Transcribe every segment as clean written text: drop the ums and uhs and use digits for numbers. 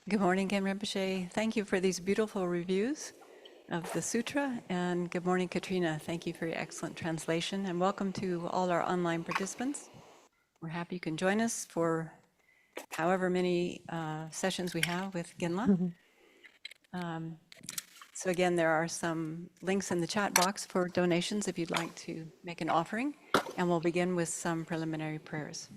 Good morning again, Rinpoche. Thank you for these beautiful reviews of the sutra. And good morning, Katrina. Thank you for your excellent translation. And welcome to all our online participants. We're happy you can join us for however many sessions we have with Genla. So again, there are some links in the chat box for donations if you'd like to make an offering. And we'll begin with some preliminary prayers.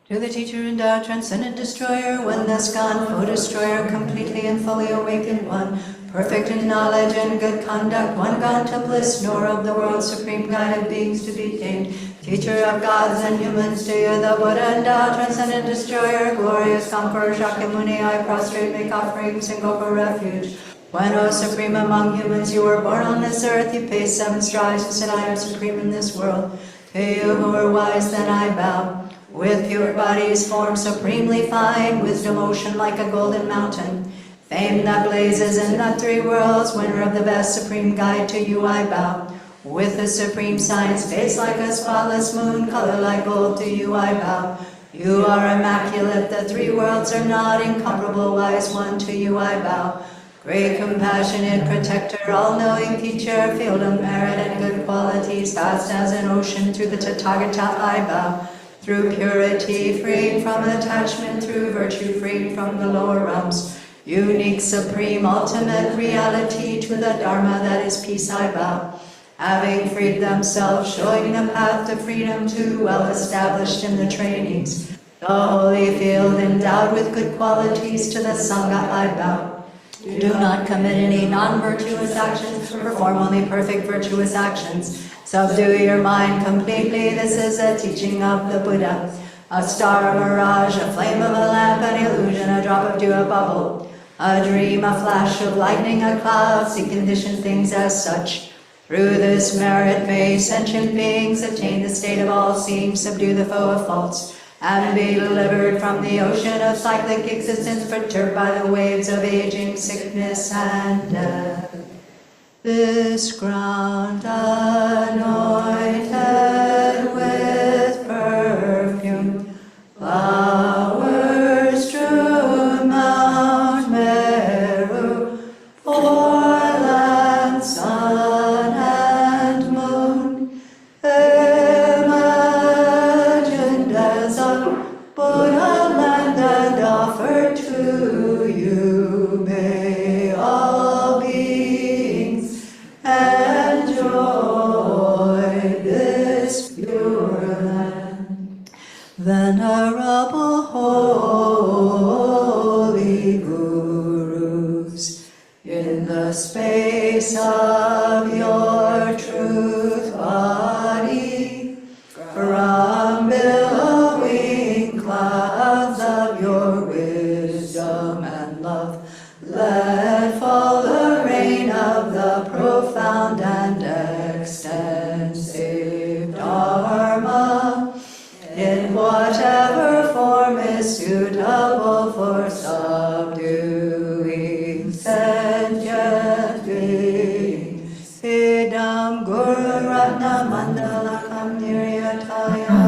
To the teacher and transcendent destroyer, oneness gone, foe destroyer, completely and fully awakened one, perfect in knowledge and good conduct, one gone to bliss, nor of the world's supreme guided beings to be gained. Teacher of gods and humans, to you the Buddha and Tao, transcendent destroyer, glorious conqueror, Shakyamuni, I prostrate, make offerings and go for refuge. When, O supreme among humans, you were born on this earth, you paced 7 strides and said, I am supreme in this world. To you who are wise, then I bow. With pure bodies, form supremely fine, wisdom ocean like a golden mountain, fame that blazes in the 3 worlds, winner of the best supreme guide, to you I bow. With the supreme science, face like a spotless moon, color like gold, to you I bow. You are immaculate, the 3 worlds are not, incomparable wise one, to you I bow. Great compassionate protector, all-knowing teacher, field of merit and good qualities, vast as an ocean, to the Tathagata I bow. Through purity, freed from attachment, through virtue, freed from the lower realms. Unique, supreme, ultimate reality, to the Dharma that is peace I bow. Having freed themselves, showing the path to freedom, too well established in the trainings. The holy field endowed with good qualities, to the Sangha I bow. Do not commit any non-virtuous actions, perform only perfect virtuous actions. Subdue your mind completely, this is a teaching of the Buddha. A star, a mirage, a flame of a lamp, an illusion, a drop of dew, a bubble. A dream, a flash of lightning, a cloud, see conditioned things as such. Through this merit may sentient beings attain the state of all-seeing, subdue the foe of faults, and be delivered from the ocean of cyclic existence, perturbed by the waves of aging, sickness, and death. This ground anointed with perfume, flowers strewn Mount Meru, foreland, sun and moon, imagined as a Buddha land and offered to you, may all beings enjoy this pure land. Venerable holy gurus, in the space of your truth body, from billowing clouds of your wisdom and love, let fall the rain of the profound and extensive Dharma, in whatever form is suitable for subduing sentient beings. Idam Guru Ratna Mandalakam Niryataya.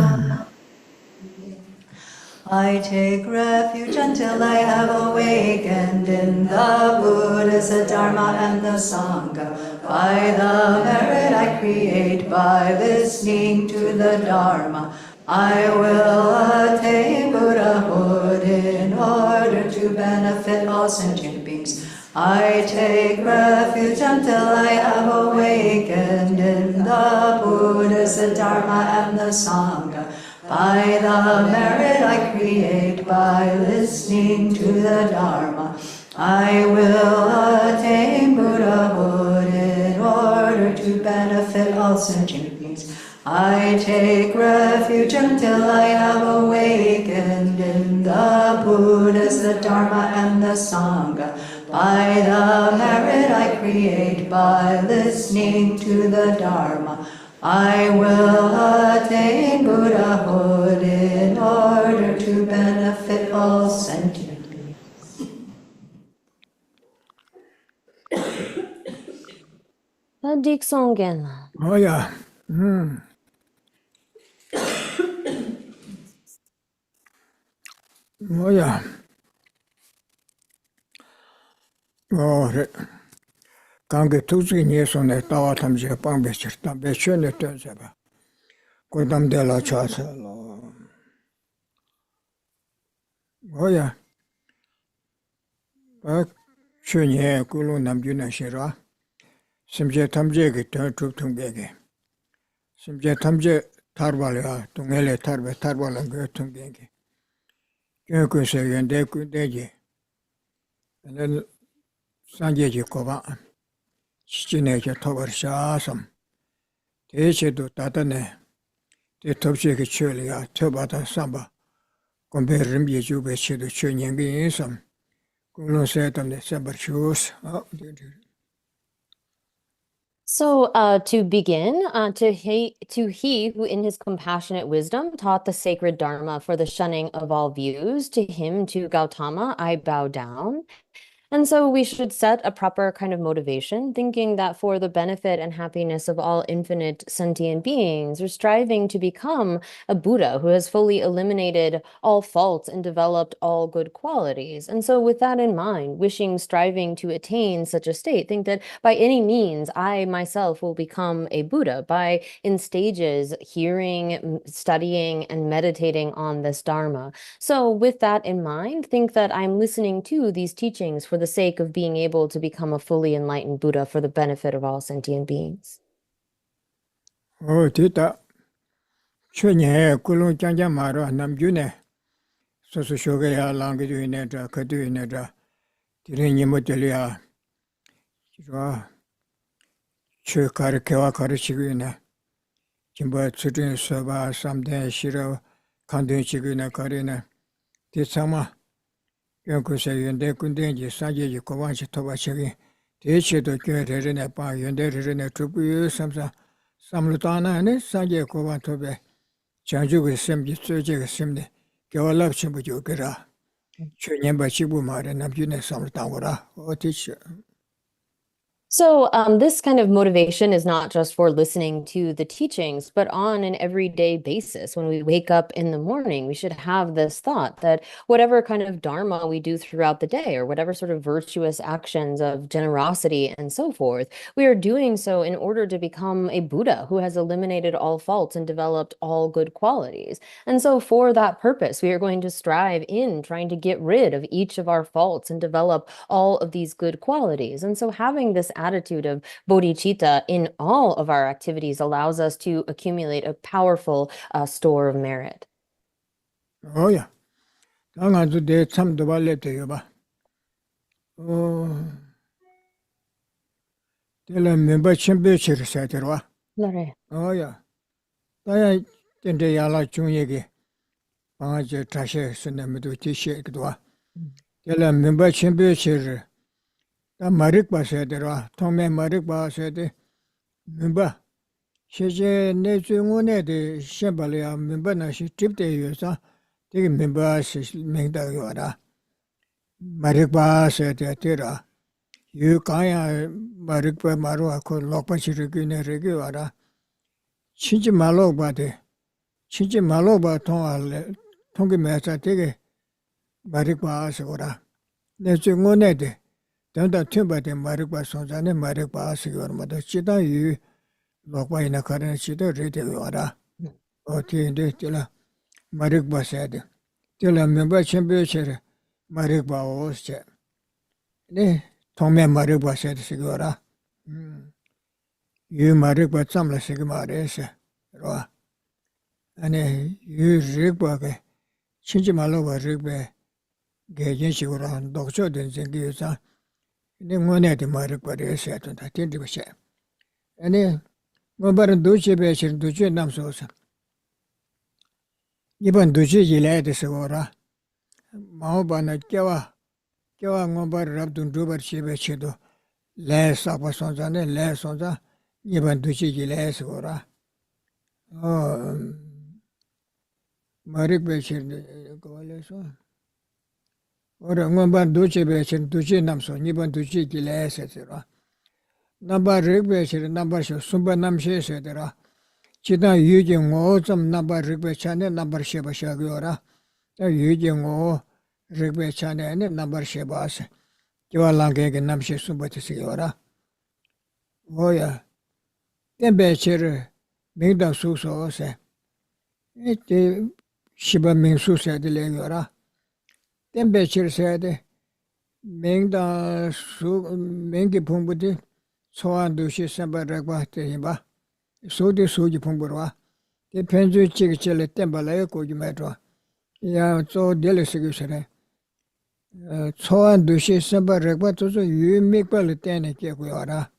I take refuge until I have awakened in the Buddhas, the Dharma, and the Sangha. By the merit I create by listening to the Dharma, I will attain Buddhahood in order to benefit all sentient beings. I take refuge until I have awakened in the Buddhas, the Dharma, and the Sangha. By the merit I create by listening to the Dharma, I will attain Buddhahood in order to benefit all sentient beings. I take refuge until I have awakened in the Buddhas, the Dharma, and the Sangha. By the merit I create by listening to the Dharma, I will attain Buddhahood in order to benefit all sentient beings. Dik Songen. Oh yeah. 뭐야, 그래. 관계 투숙이 예손에 따와 탐지 방배치다 배천에 떠서봐. 고담대라 차서. 뭐야, 춘예 꿀로 남주나 싫어. 심지어 탐지에게 더 툭퉁배게. 심지어 탐지 탈발이야. 동해에 탈발한 거 퉁배게. 그래서 연대 군대지. 나는 산재지 고바. 시진에게 터버샤섬. 대체도 따다네. 대톱시에게 처리야. 처바다 삼바. 공배름 예주배치도 춘연기 인섬. 꿀로세담네 삼버쇼스. So, to begin, to he who in his compassionate wisdom taught the sacred dharma for the shunning of all views, to him, to Gautama, I bow down. And so we should set a proper kind of motivation, thinking that for the benefit and happiness of all infinite sentient beings, we're striving to become a Buddha who has fully eliminated all faults and developed all good qualities. And so with that in mind, striving to attain such a state, think that by any means, I myself will become a Buddha by in stages hearing, studying, and meditating on this Dharma. So with that in mind, think that I'm listening to these teachings for the sake of being able to become a fully enlightened Buddha for the benefit of all sentient beings. 됐다. 최근에 꿀로 짱짱 말어 남주네. 소소쇼게야 랑게주이네다 그두이네다. 디레니 모델이야. 좋아. 최 가르쳐와 가르치고이네. 김바 수준 서바 삼대 싫어 컨덴싱이나 가리네. 대상마 연구세 연대 군대지 사제지 고반시 토바시기 대체도 교회르네 바 연대르네 두부유 삼사 삼루다나네 사제 고반 토베 장주의 셈지 소제가 셈네 겨울랍치 부족이라 최년바 지부 말에 남주네 삼루다고라 어디시. So this kind of motivation is not just for listening to the teachings, but on an everyday basis. When we wake up in the morning, we should have this thought that whatever kind of dharma we do throughout the day, or whatever sort of virtuous actions of generosity and so forth, we are doing so in order to become a Buddha who has eliminated all faults and developed all good qualities. And so for that purpose, we are going to strive in trying to get rid of each of our faults and develop all of these good qualities. And so having this attitude of bodhicitta in all of our activities allows us to accumulate a powerful store of merit. 어야. 당한도 내 참도 발레돼요 봐. 내가 멤버 챔피언십을 세더라. Lore. 어야. 나야 근데 야라 중에게 방아제 다시 선내면도 지시기도 와. 내가 멤버 챔피언십을 다 마릭 봐서야 되라. 통매 마릭 봐서야 돼. 멤버 실제 내 중원에도 셴발이야 멤버나시 집대여서 되게 멤버시 맹다가 와라. 마릭 봐서야 되더라. 유가야 마릭 봐 마루하고 lokpachi를 그네르게 와라. 진짜 말로 봐대. 진짜 말로 봐 통할 통계 매사 되게 마릭 봐서 오라. 내 중원에도 단다 템바데 마르바 손자네 마르바 시거마다 치다유 lok바이나 가르는 치도 레데와라 어티인데 텔라 마르바 세데 텔라 멤버 챔피언십 마르바 오스체 네 통메 마르바 세데 시거라 유 마르바 참라 시거마레세 로 아니 유 리바게 진짜 말로 바르베 게jen식으로 독초된 생기여서 네 뭐네도 말을 거래서 다 된디버셔. 아니 뭐바른 도시배신 도시 남소서. 이번 도시 일해서 오라. 마오바나 깨와 뭐바를 앞둔 두버 시배치도 레사바 손자네 레손자 이번 도시 일해서 오라. 말이 배신 거래서 ora ngomba duche bechen duche namso niban duche gilese sera namba regbe sera namba sho sumba namshe sedera chida yuje ngo zam namba regbe chane namba sheba shagora ta yuje ngo Rigbe chane ne number shebas. Kiwa lange ke namshe sumbati sigora. Oya. Tembe chere mingda su so se. Ete shiba ming su se de le yora. Tembe chere se de mingda su mingi pumbuti soan dushi samba ragba te himba. Sudi suji pumburwa. Te penju chigi chele temba la koji metwa. Ya so dele sigusere. Soan dushi samba ragba tozo yu mikpa le tene ke kuyara.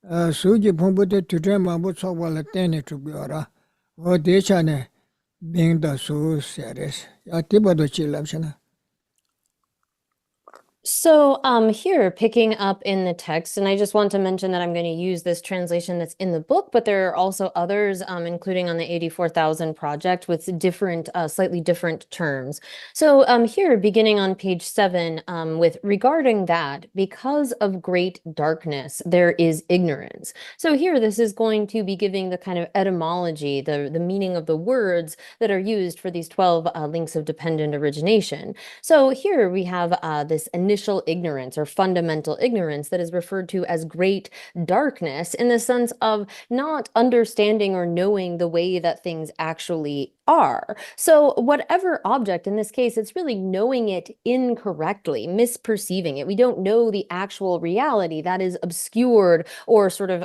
Suji pumbuti tutre mambu sokwa le tene chukuyara. O dechane mingda su seres. Ya tiba do chilapshana. So, here, picking up in the text, and I just want to mention that I'm going to use this translation that's in the book, but there are also others, including on the 84,000 project with different, slightly different terms. So, here, beginning on page 7, with regarding that, because of great darkness, there is ignorance. So here, this is going to be giving the kind of etymology, the meaning of the words that are used for these 12 links of dependent origination. So here we have this initial ignorance or fundamental ignorance that is referred to as great darkness in the sense of not understanding or knowing the way that things actually are. So whatever object, in this case, it's really knowing it incorrectly, misperceiving it. We don't know the actual reality that is obscured or sort of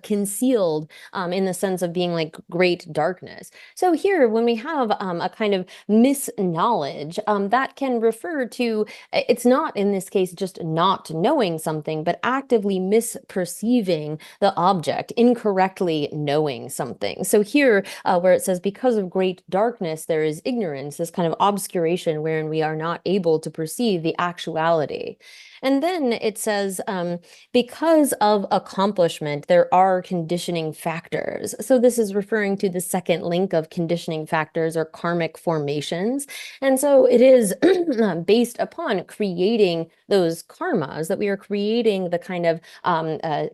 concealed in the sense of being like great darkness. So here, when we have a kind of misknowledge, that can refer to, it's not in this case just not knowing something, but actively misperceiving the object, incorrectly knowing something. So here, where it says, because of great darkness, there is ignorance, this kind of obscuration wherein we are not able to perceive the actuality. And then it says, because of accomplishment, there are conditioning factors. So this is referring to the second link of conditioning factors or karmic formations. And so it is based upon creating those karmas that we are creating the kind of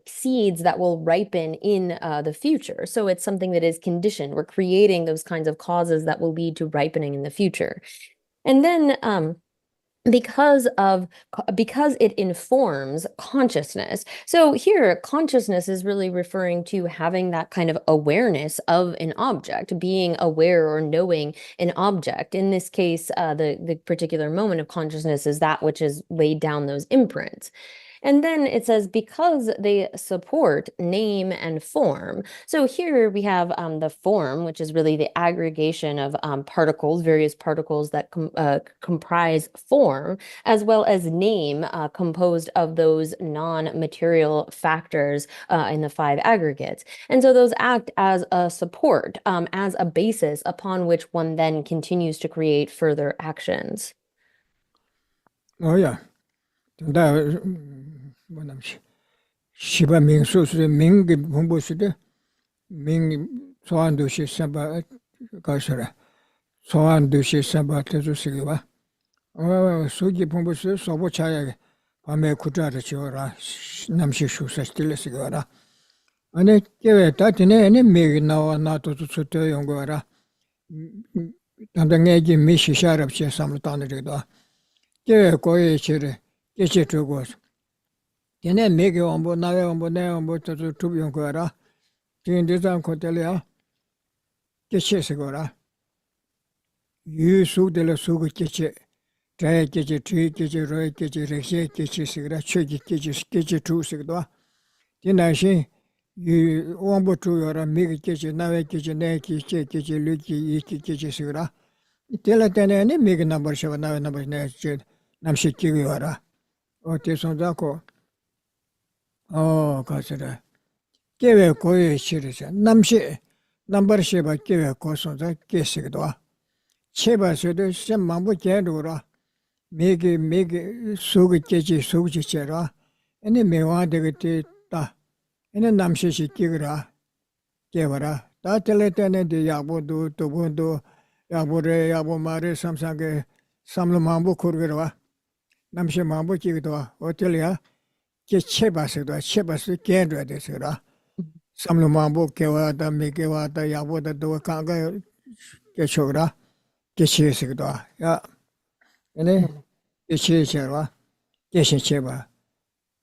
seeds that will ripen in the future. So it's something that is conditioned. We're creating those kinds of causes that will lead to ripening in the future. And then because it informs consciousness. So here, consciousness is really referring to having that kind of awareness of an object, being aware or knowing an object. In this case, the particular moment of consciousness is that which has laid down those imprints. And then it says, because they support name and form. So here we have the form, which is really the aggregation of particles, various particles that comprise form, as well as name, composed of those non-material factors in the 5 aggregates. And so those act as a support, as a basis upon which one then continues to create further actions. Oh yeah. Shiba Ming Su Ming Humbu Sude Ming Soan Dushi Samba Kasara Soan Dushi Samba Tezu Sigiba Suji Pumbu Su Sobo Chaya Pame Kutara Chiora Namshi Shusa Stila Sigara Ane Kewe Tatine any Mig now not to Suto Yongora Tandangi Mishi Sharab Che Samutana Rido Kewe Koye Chire Geshe Tugos Tiene mege ombo, nawe ombo, ne ombo, tato tubi onko ara. Tiene dezan kontele ya. Geshe segora. Yu su de la sugu geshe. Traya geshe, tui geshe, roi geshe, rekshe geshe segora. Chogi geshe tu segora. Tiene shin, yu ombo tu yora, mege geshe, nawe geshe, ne geshe, geshe, luki, iki geshe segora. Tela tene ne mege nambar shaba, nawe nambar ne geshe, namshi kigi yora. O te sonza ko. 가서라. 계획 고에 실으자. 남시 남버 쉐바 계획 고소자 계시기도 와. 체바서도 sem망부 계로라. 메게 수그 계지 수지체라. 아니 메와 되게 다. 아니 남시시 끼그라. 계ව라. 다 tel레테네 야보도 도본도 야보레 야보마레 삼상게 삼로망부 코르게와. 남시 망부 끼기도 와. 어텔이야? Chebasida, Chebas, Kendra, Desira. Some Lumambo, Kewada, Mikewada, Yaboda, do a Kanga, Keshora. Geshe Yeshe Thabkhe, yeah. And Geshe Yeshe Geshe Cheba.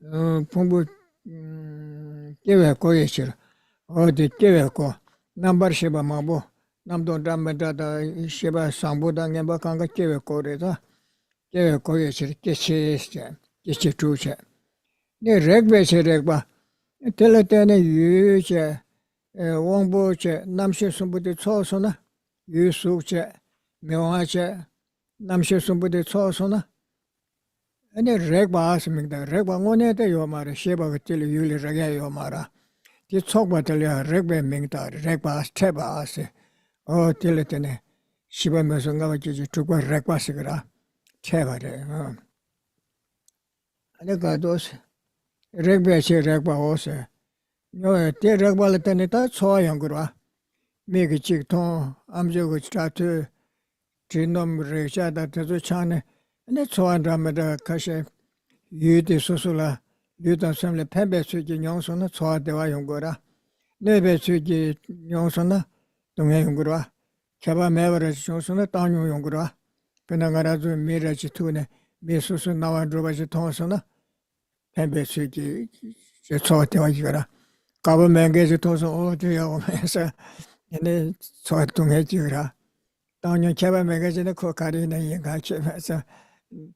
Pumbu Kewe Ko Yeshe. Oh, the Kewe Ko. Number Sheba Mabo. Namdo Dramada Sheba Sambuda Namba Kanga Kewe Ko Reda. Kewe Ko Yeshe Geshe Yeshe. Geshe Chuche. Ne Regbe She Regba. Teletene Yuche. Wongbo Che. Namshe Sumbuti Tsosona. Yusu Che. Mewa Che. Namshe Sumbuti Tsosona. Ane regba asmingda regba ngone te yomara sheba gtil yuli regya yomara ti chokba tele regba mingda regba as teba as o tiletene shiba mesonga wachi tukwa regba sigra teba re ane gados regba che regba ose no te regba letene ta choa yangura megi chik ton amjo go statu trinom recha da tezo chane ane choa ramada kashe 유디 소소라 유다 섬레 펜베 수기 영선은 초아대와 연구라 네베 수기 영선은 동해 연구라 개바 매버레 영선은 땅용 연구라 그나가라주 미래지 투네 미소스 나와 들어가지 통선은 펜베 수기 초아대와 이거라 가바 맹게지 통선 어디야 오면서 얘네 초아 동해 지거라 땅용 개바 맹게지는 그 가리는 인가 쳐서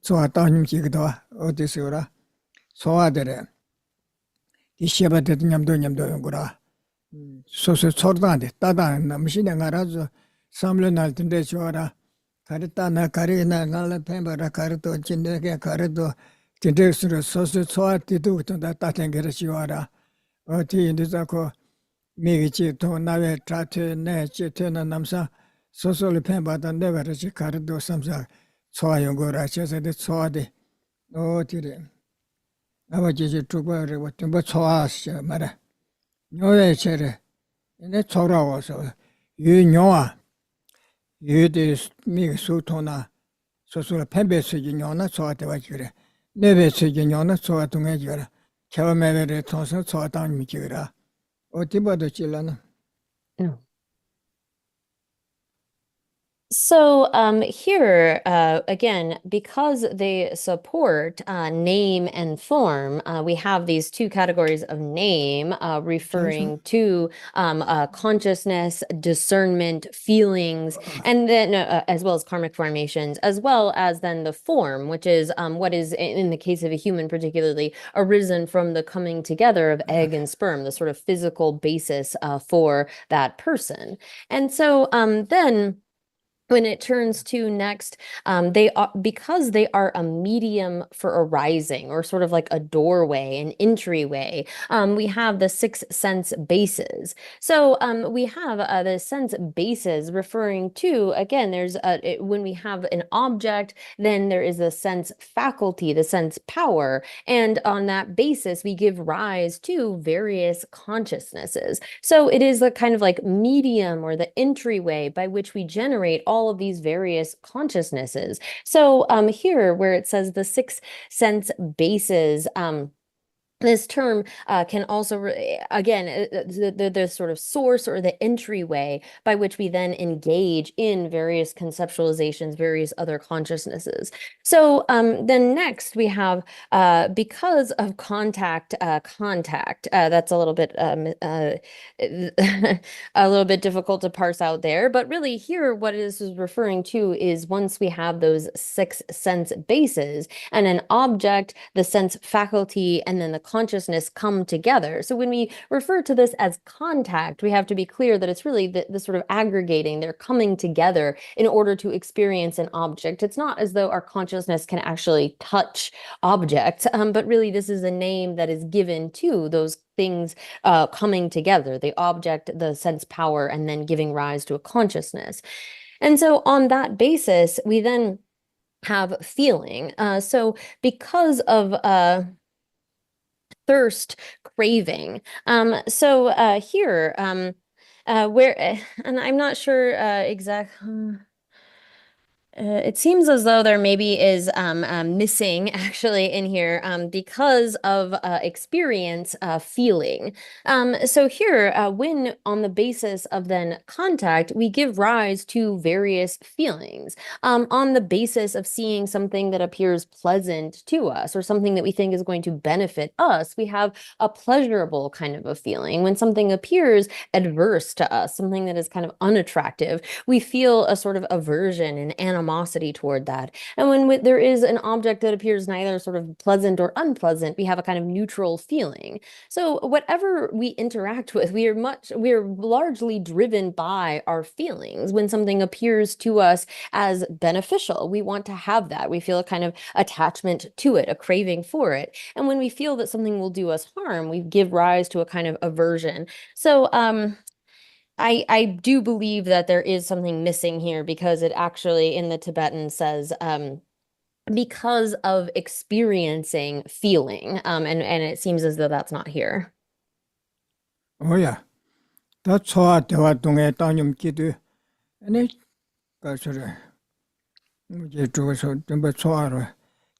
소화 따님 지기도 어디서라 소화들에 이 시바데 냠도 연구라 소소 초르다데 따다 남시네 가라서 삼려 날 텐데 좋아라 가르다나 가리나 갈라 펜바라 가르도 진내게 가르도 진대스로 소소 소화티도 다 따텐게라 좋아라 어디 인도자고 미기치 또 나베 트라트 네 제테나 남사 소소를 펜바다 내가르지 가르도 삼사 초아 연구라 제세데 초아데 어디래 아버지 주거를 어떤 뭐 초아시 말아 녀에 체래 내 초라워서 유녀아 유데 미 소토나 소소라 펜베스기 녀나 초아데와 그래 네베스기 녀나 초아 동에 그래 처음에를 통해서 초아당 미기라 어디 봐도 찔라나 So here, again, because they support name and form, we have these two categories of name referring to consciousness, discernment, feelings, and then as well as karmic formations, as well as then the form, which is what is, in the case of a human particularly, arisen from the coming together of egg and sperm, the sort of physical basis for that person. And so then, when it turns to next, they are, because they are a medium for arising, or sort of like a doorway, an entryway, we have the 6 sense bases. So we have the sense bases referring to, again, there's when we have an object, then there is a sense faculty, the sense power, and on that basis, we give rise to various consciousnesses. So it is the kind of like medium or the entryway by which we generate all of these various consciousnesses. So here where it says the 6 sense bases, this term can also, again, the sort of source or the entryway by which we then engage in various conceptualizations, various other consciousnesses. So then next we have, because of contact, that's a little bit a little bit difficult to parse out there, but really here what this is referring to is once we have those 6 sense bases and an object, the sense faculty, and then the consciousness come together. So when we refer to this as contact, we have to be clear that it's really the sort of aggregating, they're coming together in order to experience an object. It's not as though our consciousness can actually touch objects, but really this is a name that is given to those things coming together, the object, the sense power, and then giving rise to a consciousness. And so on that basis, we then have feeling. So because of thirst, craving. So here, where, and I'm not sure exactly. It seems as though there maybe is missing actually in here because of experience feeling. So here, when on the basis of then contact, we give rise to various feelings on the basis of seeing something that appears pleasant to us or something that we think is going to benefit us. We have a pleasurable kind of a feeling. When something appears adverse to us, something that is kind of unattractive, we feel a sort of aversion and animosity toward that. And when there is an object that appears neither sort of pleasant or unpleasant, we have a kind of neutral feeling. So whatever we interact with, we are largely driven by our feelings. When something appears to us as beneficial, we want to have that. We feel a kind of attachment to it, a craving for it. And when we feel that something will do us harm, we give rise to a kind of aversion. So I do believe that there is something missing here because it actually in the Tibetan says because of experiencing feeling, and it seems as though that's not here. 오야 더 초아 대화 동에 땅님 기도 아니 가서래 이제 저거서 좀 초아로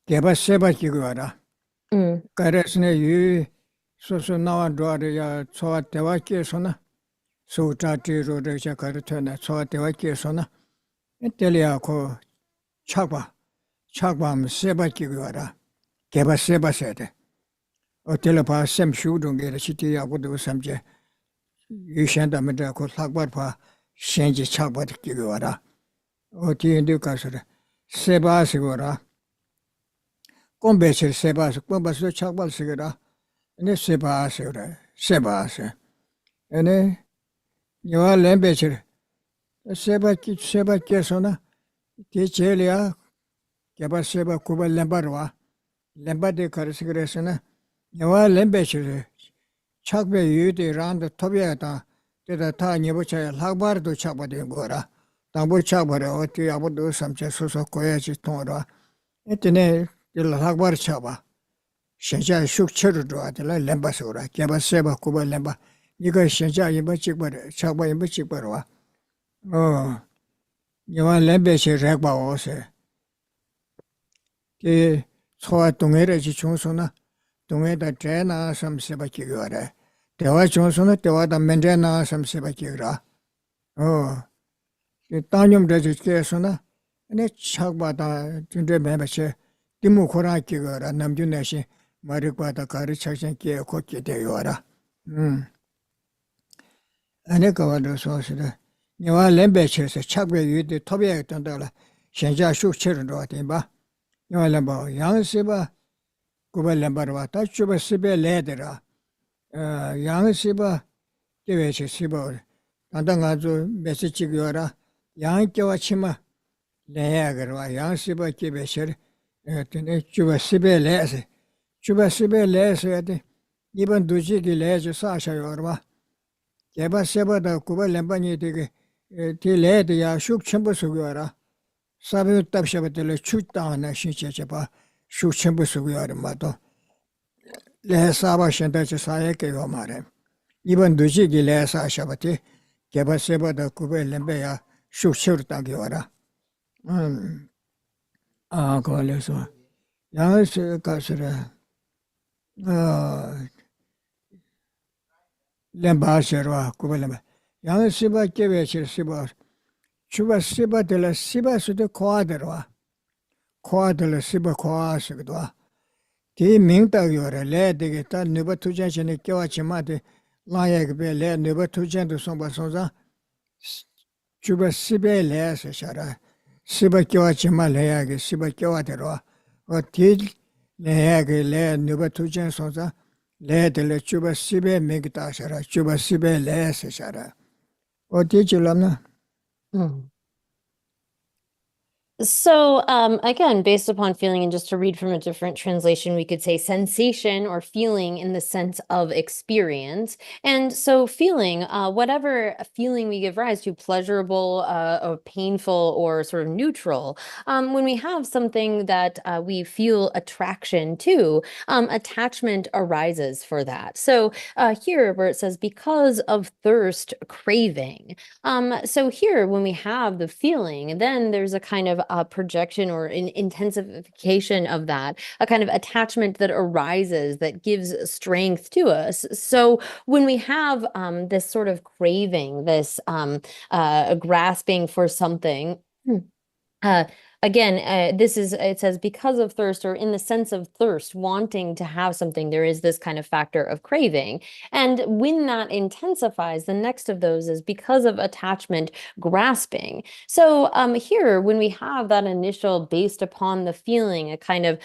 개바 세바 기고 와라 가르스네 유 소소 나와 도와야 초아 대화 기에서나 소자티로 저자 가르쳐나 초아 대화 기에서나 텔리아고 착밤 세바 기고 와라 개바 세바 세대 어텔 봐 샘슈동게 시티하고도 삼제 유션다면다 고 학바파 현지 착바드 기고 와라 어디엔도 가서라 세바스고라 꼼베실 세바스 꼼바스 착발스거라 네 세바스거라 세바스 네 요아 렘베실 세바께서나 대체리아 개바세바 쿠발 렘바르와 렘바데 가르스그레스나 요아 렘베실 착베 유데 란드 토비아다 데다 타 니보차 학바르도 착바데 뭐라 당보 착바라 어디 아무도 삼체 소소 고야지 통어라 에테네 일 학바르 착바 신자 숙처르도 아들라 렘바스오라 개바세바 쿠발 렘바 이거 신자 이버 찍바르 착바 이버 찍바르와 요아 렘베실 렉바오세 그 소아 동해라지 중소나 동해다 제나 삼세바 기거래 대화 중소나 대화다 맨제나 삼세바 기거라 그 땅님 저지께서나 네 착바다 준대 매매시 디무코라 기거라 남준내시 마르과다 가르쳐진 게 곧게 되어라 아내가 와도 소시다 요아 렘베체서 착배 유대 토비에 던다라 현자 숙체를 놓았더니 봐 요아 렘바 양세바 구발렘바르와 다추바 시베 레데라 양시바 계획시 시바 단단가주 메시지기와라 양께와 치마 레야거와 양시바 계획시 에트네 추바 시베 레세 추바 시베 레세데 이번 두지기 레즈 사샤요르와 개바세바다 구발렘바니 되게 딜레드야 숙첨부수기와라 사베 답샤베텔 추다나 신체제바 숙첨부수기와르마도 레사바신다지 사예게요 말해 이번 두지기 레사샤바티 개바세바다 구발렘베야 숙처르다기와라 그래서 양스 가스라 렘바셔와 구발렘 양스바 계획실 시바 추바 시바들 시바스도 코아들와 코아들 시바 코아스도 디 명다요래 레데게다 느바투자전에 껴와치마데 라야게베 레 느바투전도 송바송자 추바 시베 레서샤라 시바 껴와치마 레야게 시바 껴와데로 어디 레야게 레 느바투전 송자 레들 추바 시베 메기다샤라 추바 시베 레서샤라 어디 줄람나 So, again, based upon feeling, and just to read from a different translation, we could say sensation or feeling in the sense of experience. And so feeling, whatever feeling we give rise to, pleasurable, or painful, or sort of neutral, when we have something that we feel attraction to, attachment arises for that. So here where it says, because of thirst, craving. So here, when we have the feeling, then there's a kind of projection or an intensification of that, a kind of attachment that arises that gives strength to us. So when we have this sort of craving, this grasping for something, uh, again, it says because of thirst, or in the sense of thirst, wanting to have something, there is this kind of factor of craving. And when that intensifies, the next of those is because of attachment, grasping. So here, when we have that initial based upon the feeling, a kind of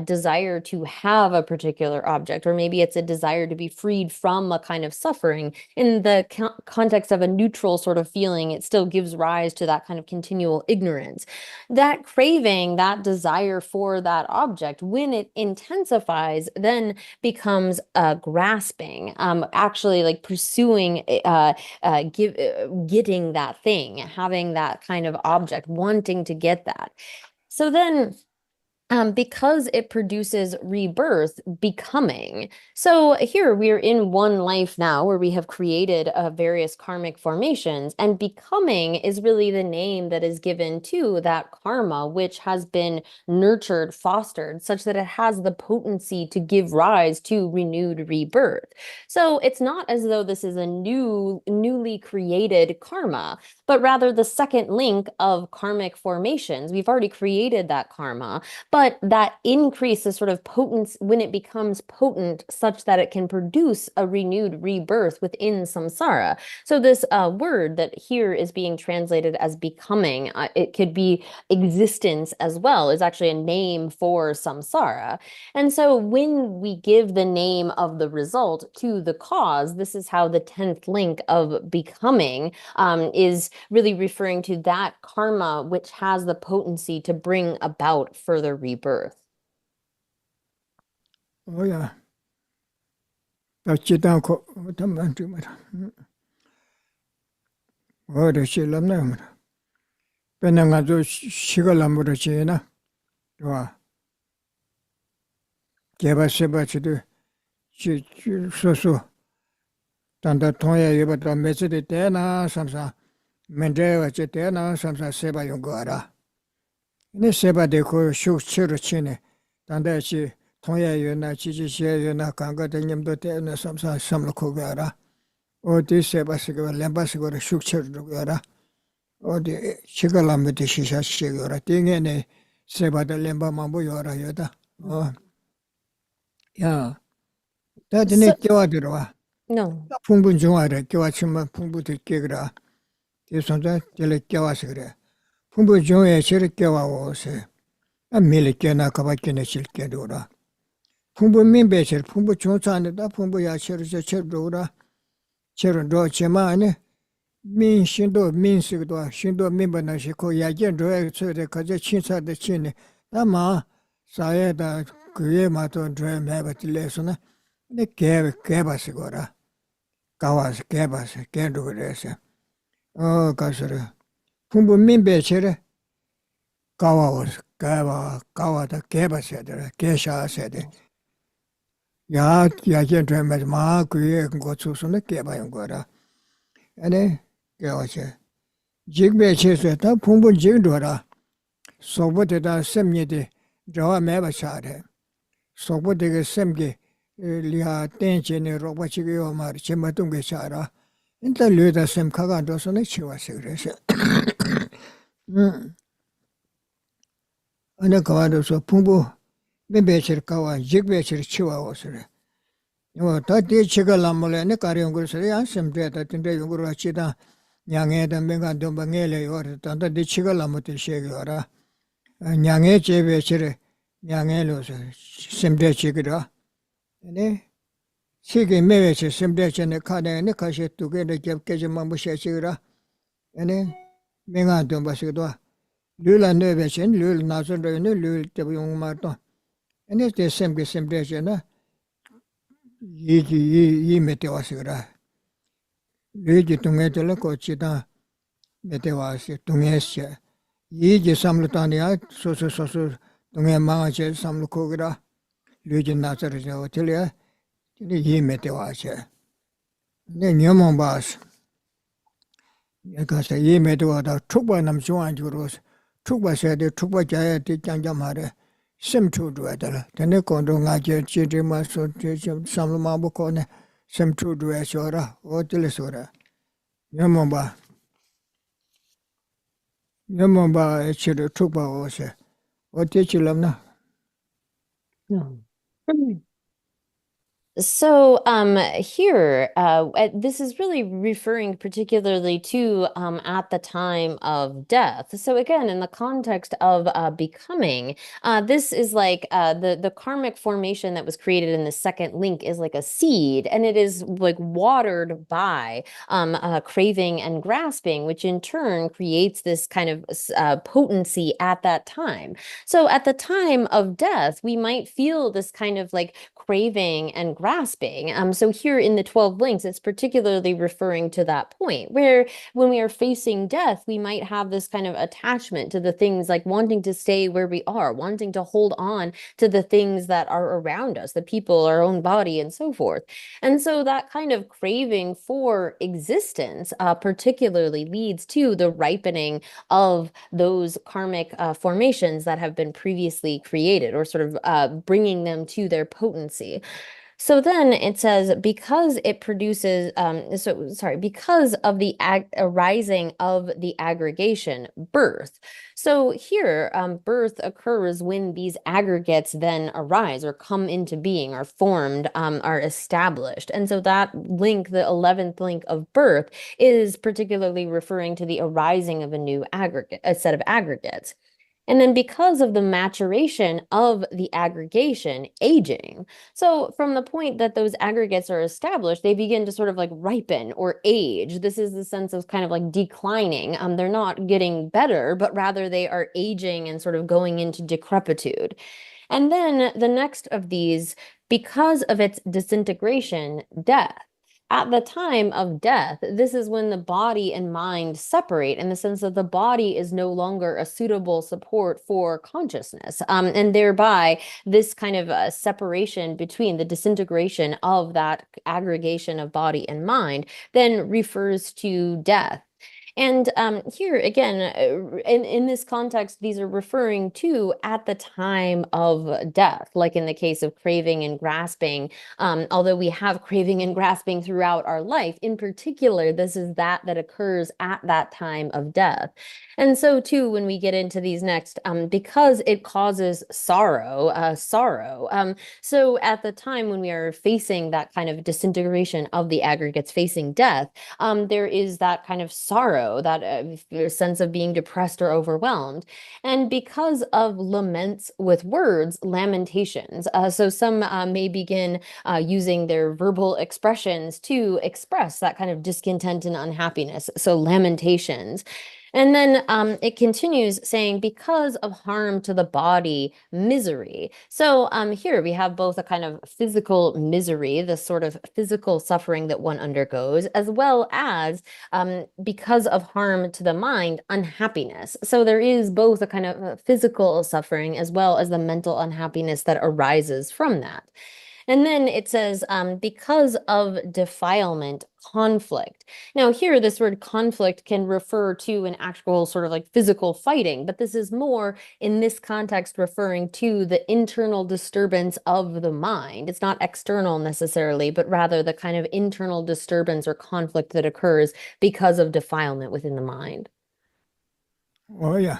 desire to have a particular object, or maybe it's a desire to be freed from a kind of suffering, in the context of a neutral sort of feeling, it still gives rise to that kind of continual ignorance. That craving, that desire for that object, when it intensifies, then becomes grasping, actually like pursuing, getting that thing, having that kind of object, wanting to get that. So then, because it produces rebirth, becoming. So here we are in one life now where we have created various karmic formations, and becoming is really the name that is given to that karma, which has been nurtured, fostered, such that it has the potency to give rise to renewed rebirth. So it's not as though this is a newly created karma, but rather the second link of karmic formations. We've already created that karma, but that increase is sort of potent when it becomes potent such that it can produce a renewed rebirth within samsara. So this word that here is being translated as becoming, it could be existence as well, is actually a name for samsara. And so when we give the name of the result to the cause, this is how the 10th link of becoming is really referring to that karma which has the potency to bring about further rebirth. Oh yeah. That's it. I'm going to do it. Oh, the shillam now. Penanga do shigalamura chena. Wow. Geva seba to do. So. Tanda Toya Yabata Messi Tena, Samsa, Mendeva Chetena, Samsa Seba Yungara. In the Seba de Ko Shuk Chirchine, Tandachi, Toya Yuna, Chichi Yuna, Kanga, the Nimdo Tena, Samsa, Samlokogara. Or this Seba Sigara, Lambasigo, Shuk Chirugara. Or the Chigalam with the Shisha Shigura, Ting any Seba de Lemba Mambo Yora Yoda. Oh, yeah. That didn't kill No. 풍분 중화를 교화치만 풍부들 깨그라. 대선자 될 깨와서 그래. 풍부 중에 저를 깨와오세. 밀리 깨나 가봤겠네 실깨도라. 풍부 민배실 풍부 중산에다 풍부 야채를 저처도라. 저런 로 제마네. 민신도 민식도 신도 민번나시 고 야견도에 저에 가져 친사의 친네. 아마 사회다 그에 맞던 드레 매버til래서나 내 개바시거라. 가와서 개봐서 개도 그래서 가서 풍부 민배체를 가와서 가와다 개봐서야 돼 개샤서야 돼 야견 되면 막 그게 고추선에 개봐요 거라 아니 개와서 직배체에서 다 풍부 직도라 소보대다 셈니데 저와 매바샤래 소보대게 셈게 리하 땡체네 로바치기요 말 제마동게 차라 인터 르다 셈카가 도서네 치와서 그래서 안에 가와도서 풍부 맨배치를 가와 직배치를 치와오서래 다들 제가 남몰래네 가려운 것을 안 셈되다 근데 용으로 하치다 양해다 맹간 dom방에래 요르다 다들 제가 남못을 시에요라 양해 제배치를 양해로서 셈되지기라 네 세계 매회체 셈대전에 카네네 카시 두개를 겹게지만 무시하시라 네 맹아도 바시도 룰라 네베신 룰 나서르네 룰 때용 말도 네 셈게 셈대전에 이 메테와시라 르지 동에들 거치다 메테와시 동에시 이지 삼루타니아 소소소소 동에 망아체 삼루코기라 르지 나서르죠 틀려 이 메테와시 네 녀몽바스 가서 이 메테와다 촉바남 중앙주로 Tukba said, Tukba Jaya did Janjamare, Sim to do it. The Nekondo Naja, Chidima, so some Mabukone, Sim to do a shora, or Telesora. Yamamba, Chidu Tukba was a. What did you love now? No. So here, this is really referring particularly to at the time of death. So again, in the context of becoming, this is like the karmic formation that was created in the second link is like a seed, and it is like watered by craving and grasping, which in turn creates this kind of potency at that time. So at the time of death, we might feel this kind of like craving and grasping. So here in the 12 links, it's particularly referring to that point where when we are facing death, we might have this kind of attachment to the things like wanting to stay where we are, wanting to hold on to the things that are around us, the people, our own body, and so forth. And so that kind of craving for existence particularly leads to the ripening of those karmic formations that have been previously created, or sort of bringing them to their potency. So then it says, because it produces, because of the arising of the aggregation, birth. So here, birth occurs when these aggregates then arise or come into being, are formed, are established. And so that link, the 11th link of birth, is particularly referring to the arising of a new aggregate, a set of aggregates. And then because of the maturation of the aggregation, aging. So from the point that those aggregates are established, they begin to sort of like ripen or age. This is the sense of kind of like declining. They're not getting better, but rather they are aging and sort of going into decrepitude. And then the next of these, because of its disintegration, death. At the time of death, this is when the body and mind separate in the sense that the body is no longer a suitable support for consciousness. And thereby, this kind of separation between the disintegration of that aggregation of body and mind then refers to death. And here again, in this context, these are referring to at the time of death, like in the case of craving and grasping. Although we have craving and grasping throughout our life, in particular, this is that occurs at that time of death. And so too, when we get into these next, because it causes sorrow. So at the time when we are facing that kind of disintegration of the aggregates, facing death, there is that kind of sorrow, that sense of being depressed or overwhelmed. And because of laments with words, lamentations. So some may begin using their verbal expressions to express that kind of discontent and unhappiness. So lamentations. And then it continues saying, because of harm to the body, misery. So here we have both a kind of physical misery, the sort of physical suffering that one undergoes, as well as because of harm to the mind, unhappiness. So there is both a kind of physical suffering as well as the mental unhappiness that arises from that. And then it says, because of defilement, conflict. Now here, this word conflict can refer to an actual sort of like physical fighting, but this is more in this context referring to the internal disturbance of the mind. It's not external necessarily, but rather the kind of internal disturbance or conflict that occurs because of defilement within the mind. Oh, yeah.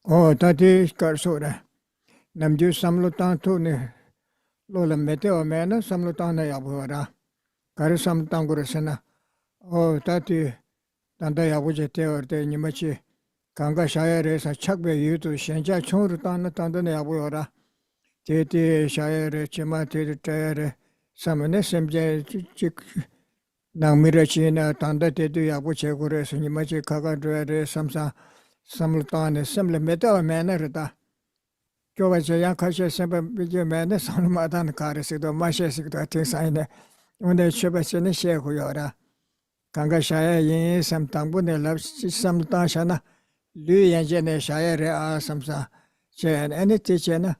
Oh, that is Karsora. Namju Samlutan to Lola Meteo Mana, Samlutana Yabura. Karisam Tangurasana. Oh, Tati Tanda Yabujete or the Nimachi. Kanga Shire is a chakbe you to Shenja Chorutana Tandana Yabura. Tete Shire, Chimati, Tire, Samane Semja Namirachina, Tanda Tedu Yabuche Gures, and Nimachi Kaga Dre, Samsa, Samlutan, Semble Meta Manner. Jovaja Kasha Semper Video Man, Salmatan Karasido, Mashesic to sign when they Shabasini Shekuyora. Kanga Shire Yin, some Tambune loves some Tashana, Lu Yanjane Shire, Samsa, Chen, any teacher,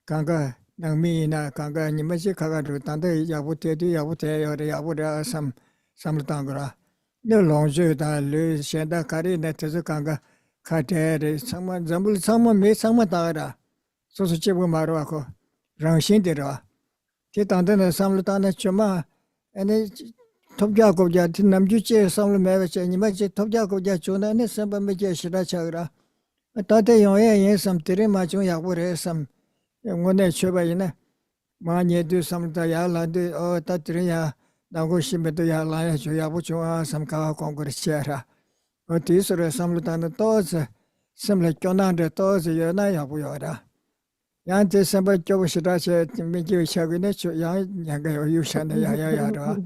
Kanga, Namina, Kanga, Nimaji Kaga, Tanda, Yabute, Yabute, or Yabuda, some Tangra. No longer than Lu Shenda Kari, Netazukanga, 카테레 상마 잠불 상마 매 상마 다라 소소 제보 마로하고 랑신데라 제단데 상로 단에 좀마 아니 톱자고자 남주체 상로 매베체 니마체 톱자고자 존나네 삼바메제 시라차라 따데 용에 예삼 테레 마중 야고레 삼 원에 쳐바이나 마니에도 삼다 야라데 어 따트리야 나고 심베도 야라야 줘야부 좋아 삼가 공그르시라 어디서래 삼루다는 또즈 심레 교난데 또즈 연나야부여라 양제 삼바 교부시다체 미기 샤기네 양 양가 유샤네 야야야라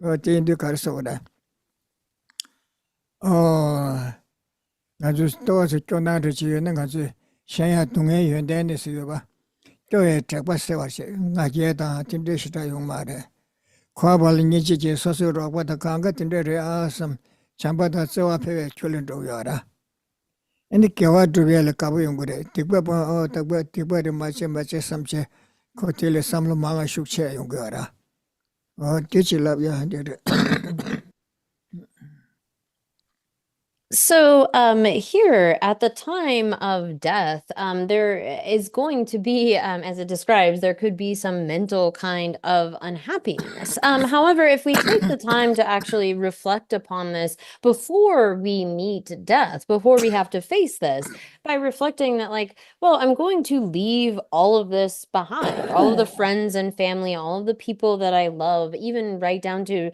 어디인데 가르소라 아주 또즈 교난데 지에는 가지 샹야 동에 연대네스요 봐 교회 작바세와시 나게다 팀데시다 용마레 과발니 지지 소소로보다 강가 팀데레 아섬 잠바다 저와 패에 출연도요라. 아니 개와 두벨 까부용그래. 틱바바 딱바 틱바리 마체 삼체 코텔에 삼로 망아 슉체 용거라. 뒤질랍야 한데. So here at the time of death, there is going to be, as it describes, there could be some mental kind of unhappiness. However, if we take the time to actually reflect upon this before we meet death, before we have to face this, by reflecting that like, well, I'm going to leave all of this behind, all of the friends and family, all of the people that I love, even right down to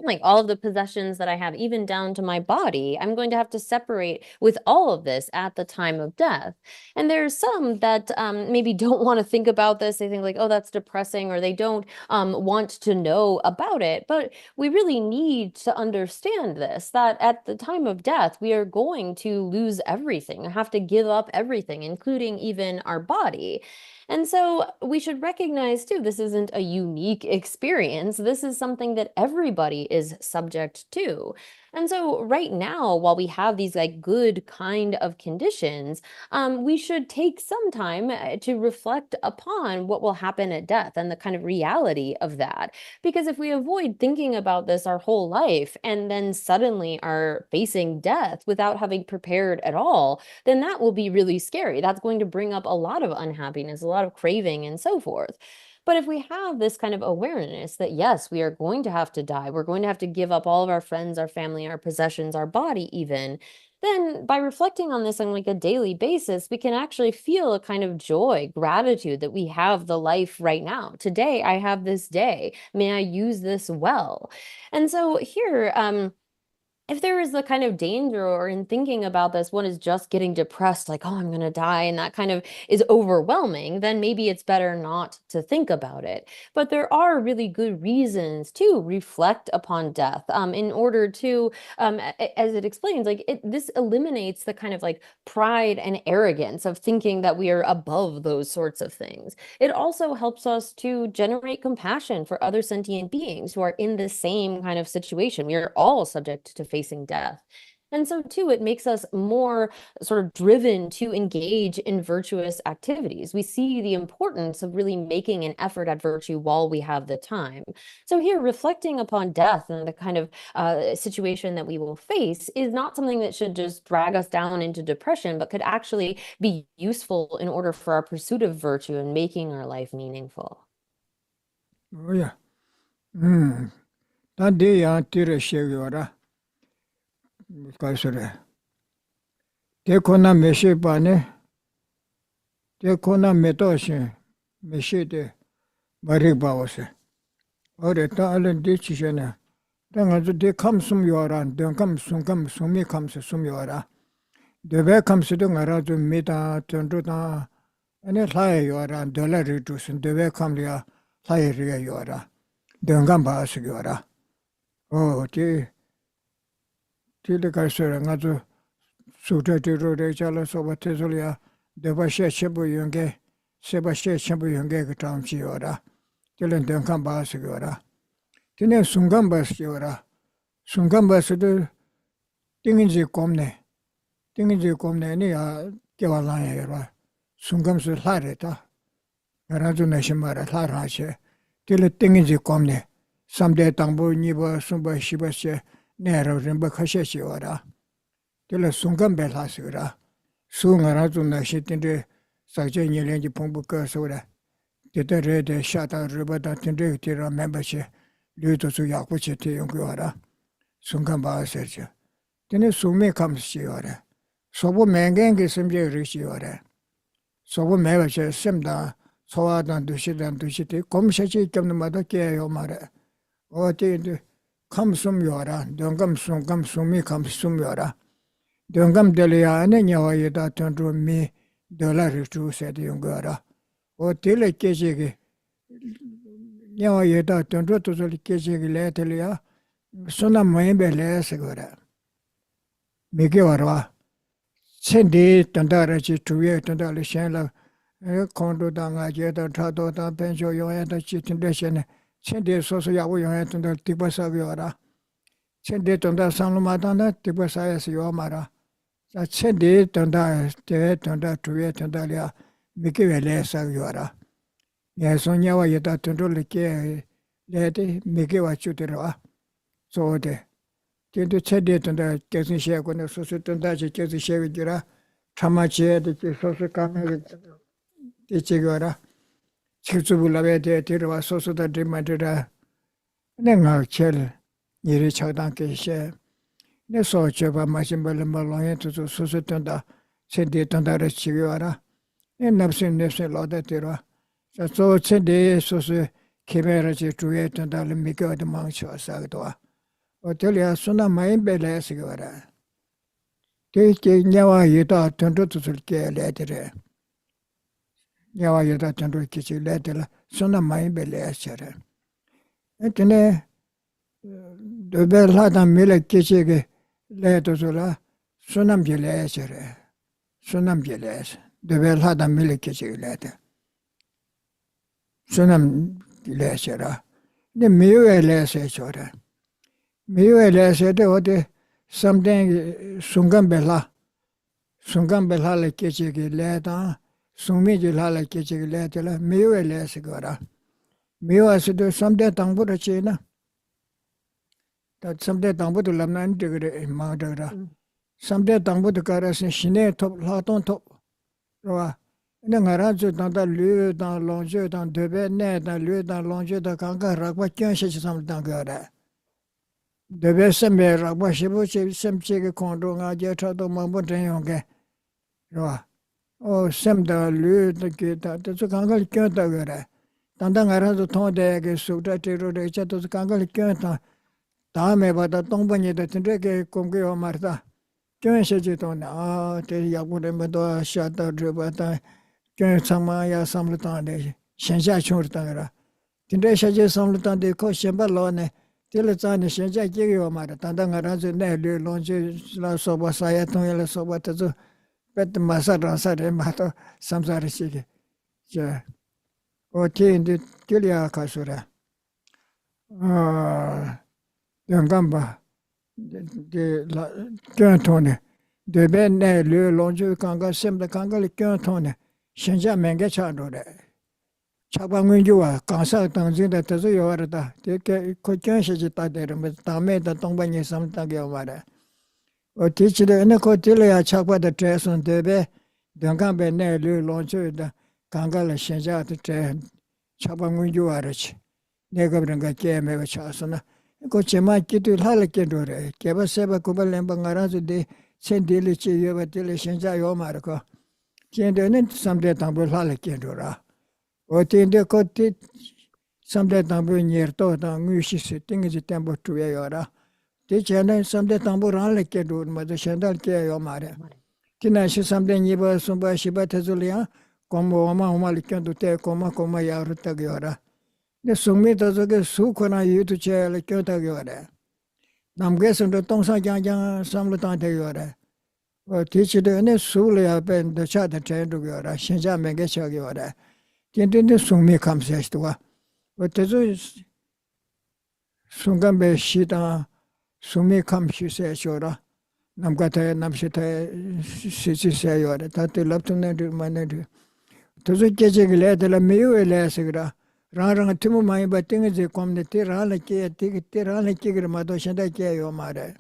like all of the possessions that I have, even down to my body. I'm going to have to separate with all of this at the time of death. And there's some that maybe don't want to think about this. They think like, oh, that's depressing, or they don't want to know about it. But we really need to understand this, that at the time of death, we are going to lose everything, have to give up everything, including even our body. And so we should recognize too, this isn't a unique experience. This is something that everybody is subject to. And so right now, while we have these like good kind of conditions, we should take some time to reflect upon what will happen at death and the kind of reality of that. Because if we avoid thinking about this our whole life and then suddenly are facing death without having prepared at all, then that will be really scary. That's going to bring up a lot of unhappiness, a lot of craving, and so forth. But if we have this kind of awareness that, yes, we are going to have to die, we're going to have to give up all of our friends, our family, our possessions, our body even, then by reflecting on this on like a daily basis, we can actually feel a kind of joy, gratitude that we have the life right now. Today, I have this day. May I use this well? And so here, if there is the kind of danger or in thinking about this, one is just getting depressed, like, oh, I'm going to die, and that kind of is overwhelming, then maybe it's better not to think about it. But there are really good reasons to reflect upon death in order to, as it explains, like this eliminates the kind of like pride and arrogance of thinking that we are above those sorts of things. It also helps us to generate compassion for other sentient beings who are in the same kind of situation. We are all subject to facing death. And so too, it makes us more sort of driven to engage in virtuous activities. We see the importance of really making an effort at virtue while we have the time. So here, reflecting upon death and the kind of situation that we will face is not something that should just drag us down into depression, but could actually be useful in order for our pursuit of virtue and making our life meaningful. Oh yeah. Tade ya tire shegora. Kaisore. Te kona meshe bane. Te kona metoshe. Meshe de barik bawase. Ore ta alen de chishena. Tanga de kam sum yora, de kam sumi kam sum yora. De be kam se de ngara ju meta tondu ta. Ane lai yora dollar reduce de be kam ya lai ri yora. De ngam ba se yora. Oh, the Kaisera, Nazu Sutra to Rechala Soba Tesolia, the Bashe Shabu Yunge, Sebashe Shabu Yunge Town Chiora, Tilan Dunkamba Sigora. Tine Sungamba Siora, Sungamba Sudu, Dinginji Comne, Nia Kevalana, Sungams Lareta, Razu Nashimara Larache, Till Dinginji Comne, someday Tambu Niba Sumba Shibashe. Nero rimba khashe shiwara. tila sungam belha sigra. Su ngara zu nakshi tinte sakche nyelenji pongbu ka sura. Tita re de shata ribata tinte tira membashi lu to su yakbu che te yungu wara. Sungam baa sercha. Tine sungme kamsi wara. Sobu mengengi simje rishi wara. Sobu mewache simda sowa dan dushi te komishachi ikamna mada kaya yo mara. O te kam sum yora, dungam sungam sumi kam sum yora. Dungam delia ane nyawa yeda tundru mi dola ritu sedi yungu yora. O tile kechigi nyawa yeda tundru tuzuli kechigi le telia suna mayimbe le sigora. Miki warwa. Sendi tanda rachi tuye tanda li shenla kondo da nga yeda trado da pencho yoye da chitinde shene. Sendi soso yawu yoye tanda tikpa sabi yora. Sendi tanda sanluma tanda tikpa sayasi yomara. Sendi tanda te tanda tuye tanda liya miki wele sabi yora. Yason nyawa yeda tanda li ke lede miki wa chutirwa. So de. Tindu sendi tanda kesin shea kone soso tanda chi kesin shea wijira. Chama chea de soso kame de chigora. Chiksubu lawe de tirwa soso da drimatira. Ne nga chel niri chakdan ke shea. Ne so cheba mashimba limba lonye tuzu soso tanda sendi tanda ra chigora. Ne napsin loda tirwa. So sendi soso kime ra chi tuye tanda limika wadi mangchwa sagdwa. Otelia suna mayimbe le sigora. Te nyawa yita tundru tuzul ke letire. Nyawa yita tundru kichi letira suna mayimbe le sire. Etine dobe ladan mile kichi ke letuzula sunam jile sire. Sunam jile sire. Dobe ladan mile kichi lete. Sunam jile sire. Ne miwe le se sire. Miwe le se de ode something sungam belha le keche ki le ta sungmi ji la le keche ki le tela miwe le sigara miwa se de samde tangbu de chena ta samde tangbu de lamnan de gre ma de ra samde tangbu de kara se shine top la ton top ro ne ngara ju ta da lu da long ju da de be ne da lu da long ju da ka ga ra kwa kyan she sam da ga ra debe sembe rakba shibu semche ke kondo nga je chado mambo tenyon ke rwa o semda lu ke ta tsu kangal kyo ta gore tanda nga razo thon de ke sukta tiro de cha tsu kangal kyo ta me ba ta tongpa nye ta tinte ke komke yo marta kyo she che to na te yabu de me do sha ta driba ta kyo sama ya samlu ta de shensha chur ta gara tinte she che samlu ta de ko shemba lo ne tila tsani shenja kikiwa mara, tanda nga ranzu nai lu lonchi la soba saya tongi la soba tazu pet masa ransa re mato samsara shiki. O ti indi tiliya kasura. Yangamba, kyon toni. Debe nai lu lonchi kanga semda kanga li kyon toni. Shenja menge chando re. Chakpa ngunjuwa kansa tangzin da tazu yawara da ko kyan shi ta deri tame da tongpa nye samta kya wara o ti chide ene ko tila ya chakpa da tre sun debe dungkan be ne lu lonchu da kanga la shenja da tre chakpa ngunjuwa rachi nega branga kya mewa chasuna ko chema kitu lhala kendo re keba seba kuba lemba ngaranzu de sen dili chi yuwa tila shenja yawara ko kendo ene samde tangpo lhala kendo ra o tinde ko ti samde tangpo nyerto ta ngushi se tingi ji tempo tuya yora. Ti chene samde tangpo rangle ke dur ma de shendal ke yo mare. Tina shi samde nyiba sumba shiba tezuliya komo oma oma likendo te koma yaru tag yora. Ne sungmi tazo ke su kona yutu che le kyo tag yora. Namge sundo tongsa jang samlo tang te yora. O ti chide ne su le ya ben de cha de chen du yora. Shenja menge cha yora. Tinte sungmi kamseshtuwa. O tezu sungambe shita sungmi kamshi seshora. Namkata namshita sisi seyora. Tati laptu nendu manendu. Tezu keche gile tala miyu ele sigira. Ranga timu mayi ba tingi zi komne ti rana kiya ti rana kigira mato shenda kiya yo mare.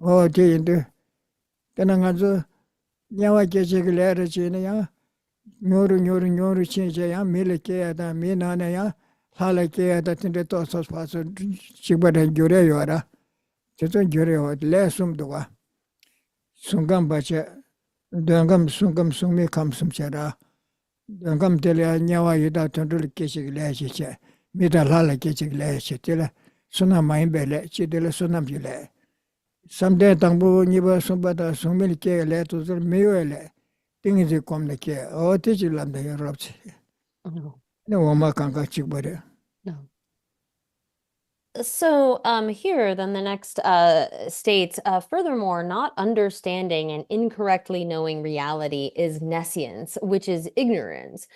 O ti indu Tenangazo, Yawa Gechigler, China, Nuru Chinja, Milike, Minana, Halake, that in the Tosos Pass, Chibat and Jureyora, Cheton Jureo, Lesum Dua, Sungam Bacha, Dungam Sungam Sumi comes some chera, Dungam Telia, Yawa Yuda, Tundul Kishig Leche, Mida Lala Kishig Leche, Tilla, Suna Maimbele, Chidilla Sunambule. Someday Tambu Niba Sumbata Sumilke, let us Muele, things you come the care, or teach you land the Europe. No, No woman can got you better. no. So here then the next states, furthermore, not understanding and incorrectly knowing reality is nescience, which is ignorance.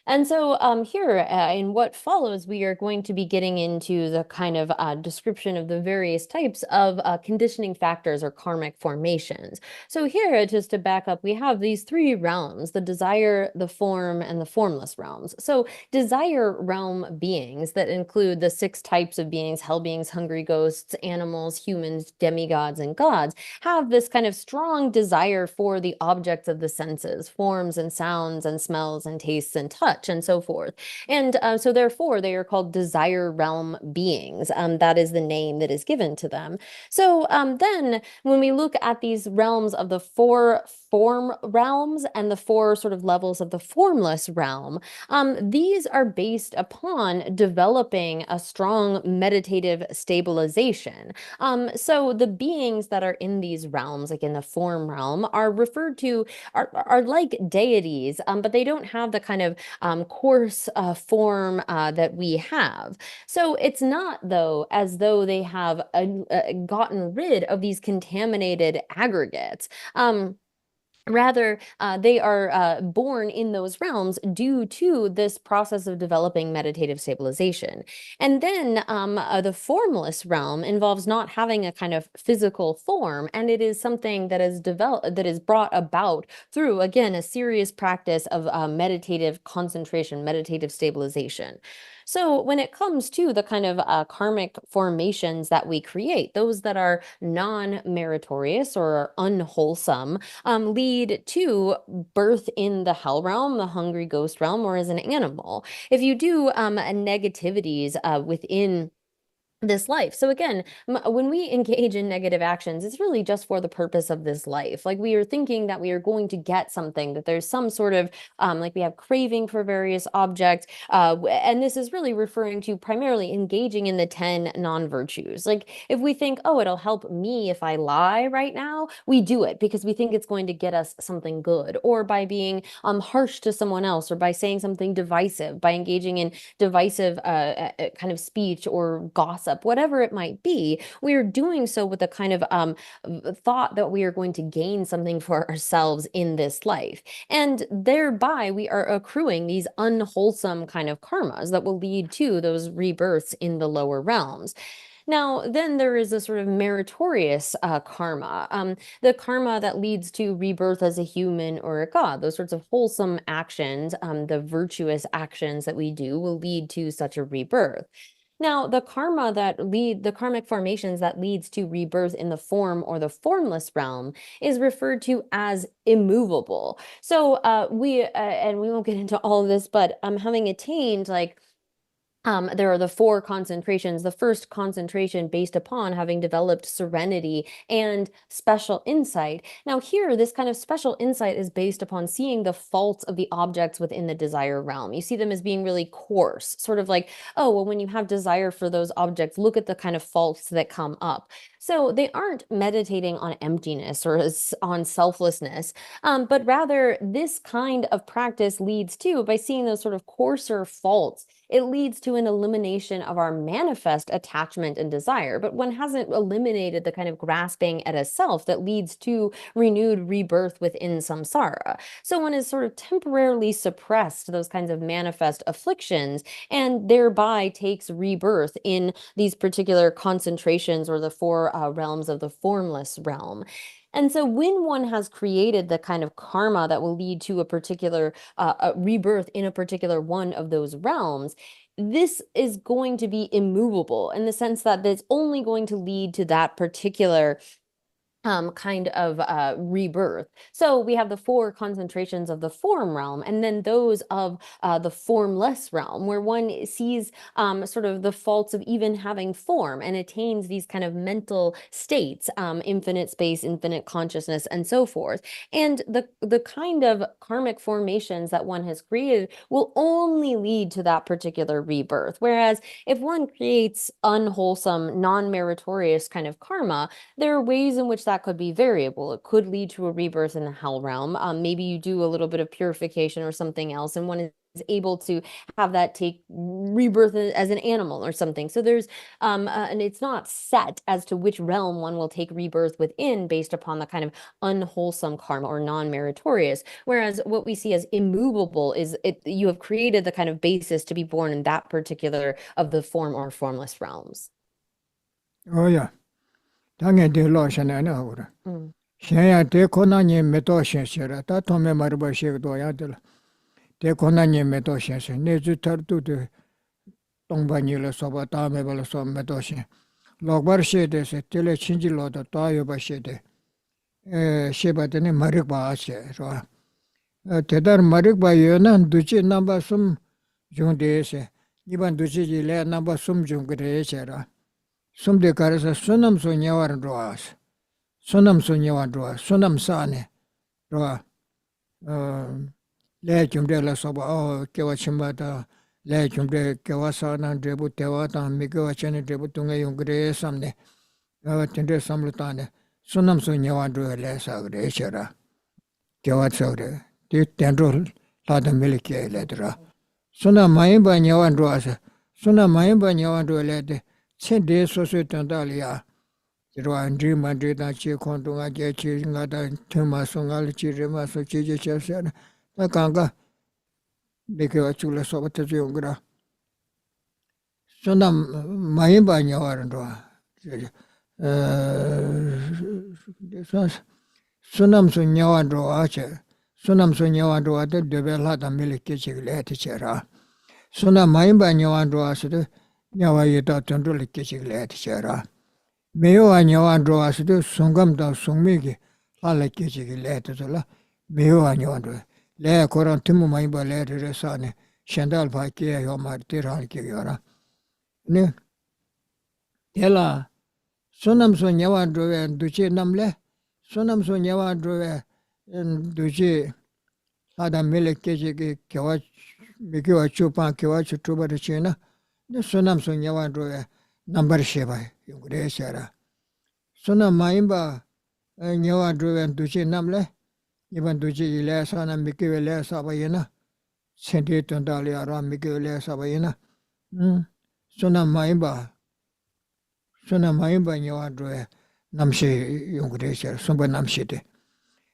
And so here in what follows, we are going to be getting into the kind of description of the various types of conditioning factors or karmic formations. So here, just to back up, we have these three realms: the desire, the form, and the formless realms. So desire realm beings that include the 6 types of beings: hell beings, hungry ghosts, animals, humans, demigods, and gods, have this kind of strong desire for the objects of the senses, forms and sounds and smells and tastes and touch and so forth. And so therefore they are called desire realm beings. That is the name that is given to them. So then when we look at these realms of the 4 form realms and the 4 sort of levels of the formless realm, these are based upon developing a strong meditative stabilization. So the beings that are in these realms, like in the form realm, are referred to, are like deities, but they don't have the kind of coarse form that we have. So it's not, though, as though they have gotten rid of these contaminated aggregates. Rather, they are born in those realms due to this process of developing meditative stabilization. And then the formless realm involves not having a kind of physical form, and it is something that is developed, that is brought about through, again, a serious practice of meditative concentration, meditative stabilization. So when it comes to the kind of karmic formations that we create, those that are non-meritorious or unwholesome, lead to birth in the hell realm, the hungry ghost realm, or as an animal. If you do negativities within this life. So again, when we engage in negative actions, it's really just for the purpose of this life. Like we are thinking that we are going to get something, that there's some sort of, like we have craving for various objects. And this is really referring to primarily engaging in the 10 non-virtues. Like if we think, oh, it'll help me if I lie right now, we do it because we think it's going to get us something good. Or by being harsh to someone else, or by saying something divisive, by engaging in divisive kind of speech or gossip, whatever it might be, we are doing so with a kind of thought that we are going to gain something for ourselves in this life. And thereby we are accruing these unwholesome kind of karmas that will lead to those rebirths in the lower realms. Now, then there is a sort of meritorious karma, the karma that leads to rebirth as a human or a god. Those sorts of wholesome actions, the virtuous actions that we do, will lead to such a rebirth. Now, the karmic formations that leads to rebirth in the form or the formless realm is referred to as immovable. So and we won't get into all of this, but having attained like there are the 4 concentrations. The first concentration based upon having developed serenity and special insight. Now here, this kind of special insight is based upon seeing the faults of the objects within the desire realm. You see them as being really coarse, sort of like, oh, well, when you have desire for those objects, look at the kind of faults that come up. So they aren't meditating on emptiness or on selflessness, but rather this kind of practice leads to, by seeing those sort of coarser faults, it leads to an elimination of our manifest attachment and desire. But one hasn't eliminated the kind of grasping at a self that leads to renewed rebirth within samsara. So one has sort of temporarily suppressed those kinds of manifest afflictions and thereby takes rebirth in these particular concentrations or the 4 realms of the formless realm. And so when one has created the kind of karma that will lead to a particular rebirth in a particular one of those realms, this is going to be immovable in the sense that it's only going to lead to that particular kind of rebirth. So we have the 4 concentrations of the form realm, and then those of the formless realm, where one sees sort of the faults of even having form and attains these kind of mental states, infinite space, infinite consciousness, and so forth. And the kind of karmic formations that one has created will only lead to that particular rebirth. Whereas if one creates unwholesome, non-meritorious kind of karma, there are ways in which that could be variable. It could lead to a rebirth in the hell realm. Maybe you do a little bit of purification or something else, and one is able to have that take rebirth as an animal or something. So there's, and it's not set as to which realm one will take rebirth within based upon the kind of unwholesome karma or non-meritorious. Whereas what we see as immovable is you have created the kind of basis to be born in that particular of the form or formless realms. Oh yeah. 당에 대로셔네 오라. Mm. 샤야 대코나니 메토셔셔라. 다 토메 마르바시도 야들. 대코나니 메토셔셔. 네즈터두데 동반이를 소바 다메벌 소 메토셔. 로버시데세 텔레 친질로도 다요바시데. 셰바데네 마르바셔. 대달 마르바요나 두치 넘버 숨 중데세. 이번 두치지레 넘버 숨 중그레셔라. Sumde karasa sunam so nyawaran roas. Sunam so nyawan roas. Sunam sane roa. Le chumde la soba o kewa chimbata. Le chumde kewa sana drebu tewa ta mikewa chene drebu tunga yungre samne. Tende samlutane. Sunam so nyawan roa le sagre eshara. Kewa sagre. Ti tendro lada milike ledra. Sunam mayimba nyawan roas. Sunam mayimba nyawan roa lede. Sende soso tandalia. Jirwandri mandri da chi kondunga je chi ngada tuma songal chi rema so chi je chasana. Ta kanga beke wachula sobata yungra. Sonam mayimba nyawarandwa. Sunam so nyawandwa ache. Sunam so nyawandwa de debela da miliki chiglet chera. Sunam mayimba nyawandwa asde Nyawayita Tundul Kishiglet Shera. Mewa Nyawandro as the Sungam da Sungmigi, Hala Kishiglet, Mewa Nyawandro. Le Koran Timu Maimba letter Resane, Shandal Pakia, Yomar Tiran Kiora. Ne Tela Sunam so Nyawandro and Duchi Namle, Sunam so Nyawandro and Duchi Adam Milik Kishigi, Kawach, Mikiwa Chupan, Kiwach, Tuba China. Sunam so nyawandro number sheba yungre shara. Sunam maimba nyawandro and duchi namle, even duchi ile sana mikiwele sabayena, senti tundali aram mikiwele sabayena. Sunam maimba nyawandro namshi yungre shara, sumba namshite.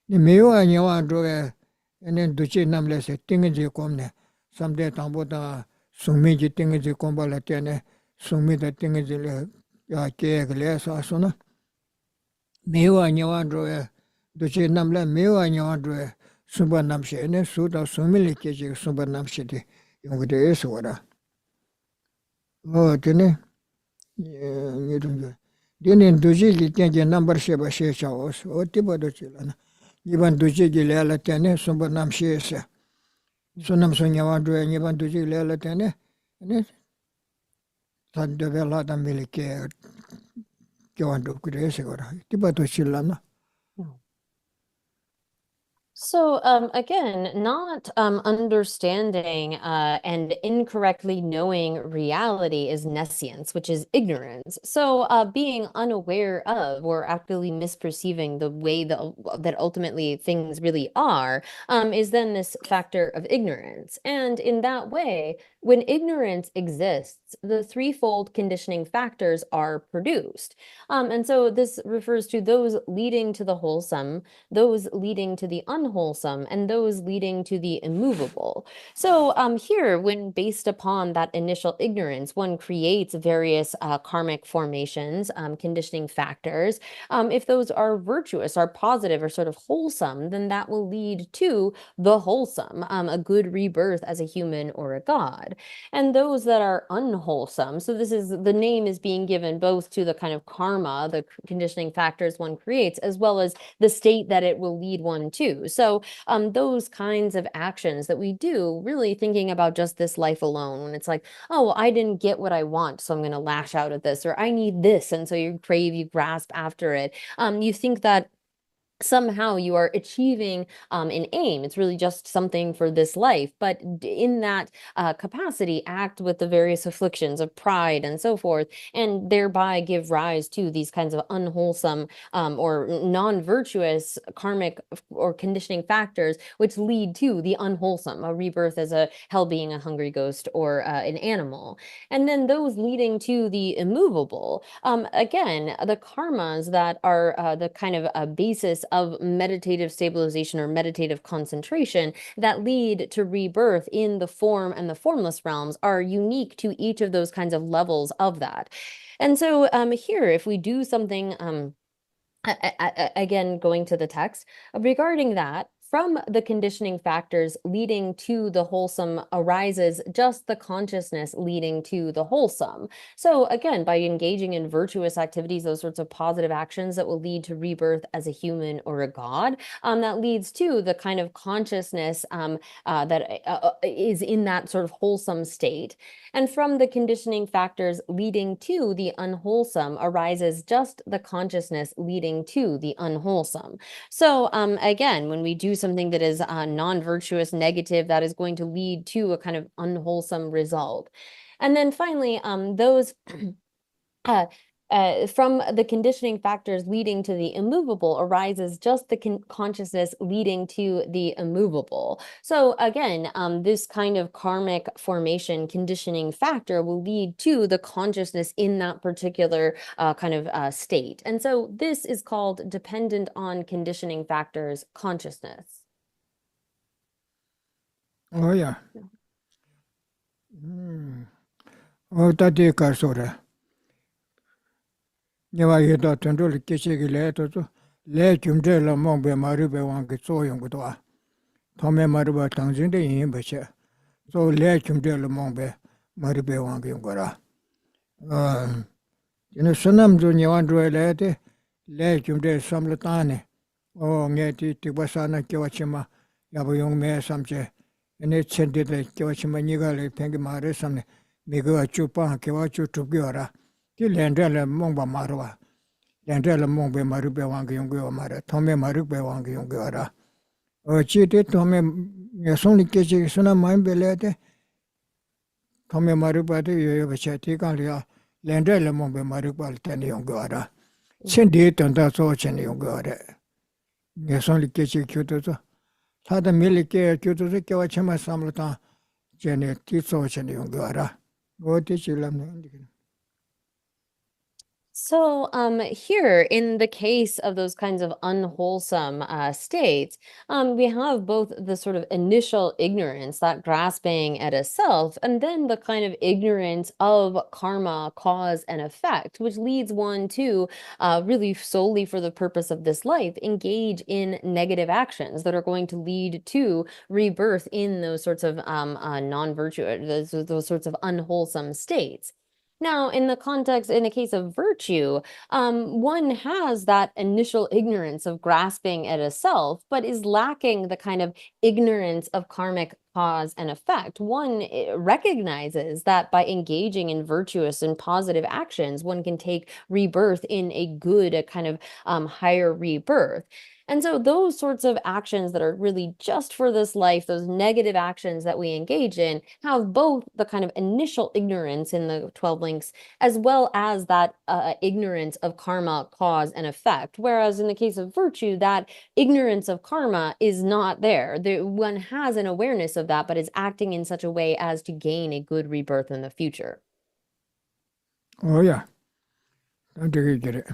Ni mewa nyawandro and then duchi namle se tingaji komne, someday tambota. Sumi ji tingi ji komba la tene, sumi da tingi ji le ya kye le sa suna. Mewa nyawandro duchi namla mewa nyawandro sumba namshe ne suda sumi le kye ji sumba namshe di yungde eso wara. O tene, nidunga. Dine duchi ji tenje nambar sheba she chaos, o tiba duchi lana. Iban duchi ji le la tene sumba namshe ese. Sunam Sunyawandro and Yaban Duji Lelatane, and it Tandavela Milike Joando Gresegora, Tibato Chilana. So again, not understanding and incorrectly knowing reality is nescience, which is ignorance. So being unaware of or actively misperceiving the way that ultimately things really are is then this factor of ignorance. And in that way, when ignorance exists, the threefold conditioning factors are produced. And so this refers to those leading to the wholesome, those leading to the unwholesome, and those leading to the immovable. So here, when based upon that initial ignorance, one creates various karmic formations, conditioning factors. If those are virtuous, are positive, or sort of wholesome, then that will lead to the wholesome, a good rebirth as a human or a god. And those that are unwholesome, unwholesome. So this is the name is being given both to the kind of karma, the conditioning factors one creates, as well as the state that it will lead one to. So those kinds of actions that we do, really thinking about just this life alone, when it's like, oh, well, I didn't get what I want, so I'm going to lash out at this, or I need this, and so you crave, you grasp after it. You think that somehow you are achieving an aim. It's really just something for this life, but in that capacity, act with the various afflictions of pride and so forth, and thereby give rise to these kinds of unwholesome or non-virtuous karmic or conditioning factors, which lead to the unwholesome, a rebirth as a hell being, a hungry ghost, or an animal. And then those leading to the immovable. Again, the karmas that are the kind of basis of meditative stabilization or meditative concentration that lead to rebirth in the form and the formless realms are unique to each of those kinds of levels of that. And so here, if we do something, again, going to the text, regarding that, from the conditioning factors leading to the wholesome arises just the consciousness leading to the wholesome. So again, by engaging in virtuous activities, those sorts of positive actions that will lead to rebirth as a human or a god, that leads to the kind of consciousness that is in that sort of wholesome state. And from the conditioning factors leading to the unwholesome arises just the consciousness leading to the unwholesome. So again, when we do something that is non-virtuous, negative, that is going to lead to a kind of unwholesome result. And then finally, those from the conditioning factors leading to the immovable arises just the consciousness leading to the immovable. So again, this kind of karmic formation conditioning factor will lead to the consciousness in that particular kind of state. And so this is called dependent on conditioning factors consciousness. Oh yeah. Oh, tadi karsora. Nyawa yeda tendol kechegi le to le chumde la mongbe marube wangi zoyong gudwa. Tome maruba tangzinde yin bache. So le chumde la mongbe marube wangi yongora. Sunam zo nyawan droy le te le chumde samlatane. O ngeti tibasana kiwachima yabu yong me samche. Ene chende le kiwachima niga le pengi mare samne. Miga chupa kiwachu tupgiora. Ki lendele mongba marwa. Lendele mongbe marube wangi yongyo mara. Tome marube wangi yongyo ra. Chite tome yasoni kechi suna maimbe lete. Tome maruba de yoyo bache tikan liya. Lendele mongbe maruba teni yongyo ra. Chendi tanda so cheni yongyo ra. Yasoni kechi kyuto so. Tada mili ke kyuto so kiwa chema samlata. Cheni ti so cheni yongyo ra. Oti chilam ne. So here, in the case of those kinds of unwholesome states, we have both the sort of initial ignorance, that grasping at a self, and then the kind of ignorance of karma, cause and effect, which leads one to really solely for the purpose of this life, engage in negative actions that are going to lead to rebirth in those sorts of non-virtuous, those sorts of unwholesome states. Now, in the case of virtue, one has that initial ignorance of grasping at a self, but is lacking the kind of ignorance of karmic cause and effect. One recognizes that by engaging in virtuous and positive actions, one can take rebirth in a good, a kind of higher rebirth. And so those sorts of actions that are really just for this life, those negative actions that we engage in, have both the kind of initial ignorance in the 12 links, as well as that ignorance of karma, cause, and effect. Whereas in the case of virtue, that ignorance of karma is not there. One has an awareness of that, but is acting in such a way as to gain a good rebirth in the future. Oh yeah. Don't get it.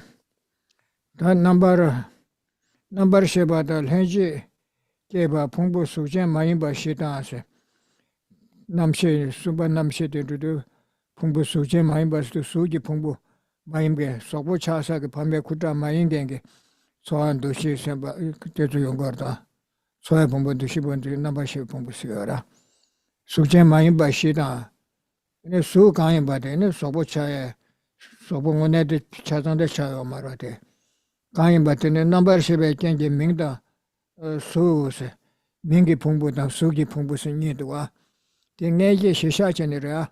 That number sheba da lenji keba pungbu suje mayimba shitase. Namshe suba namshe de pungbu suje mayimba stu suji pungbu mayimbe sobu chasa ke pambe kuta mayingenge soan doshi semba tetu yongorda. Soya pungbu doshi bondi number she pungbu sigara. Suje mayimba shita 네 수 강에 받에네 소보 차에 소보 원에도 차장대 차요 말아대. 강에 받에네 넘버 10에 경제 명다 수세 민기 풍부다 수기 풍부스니도와 땡내게 시샤전이라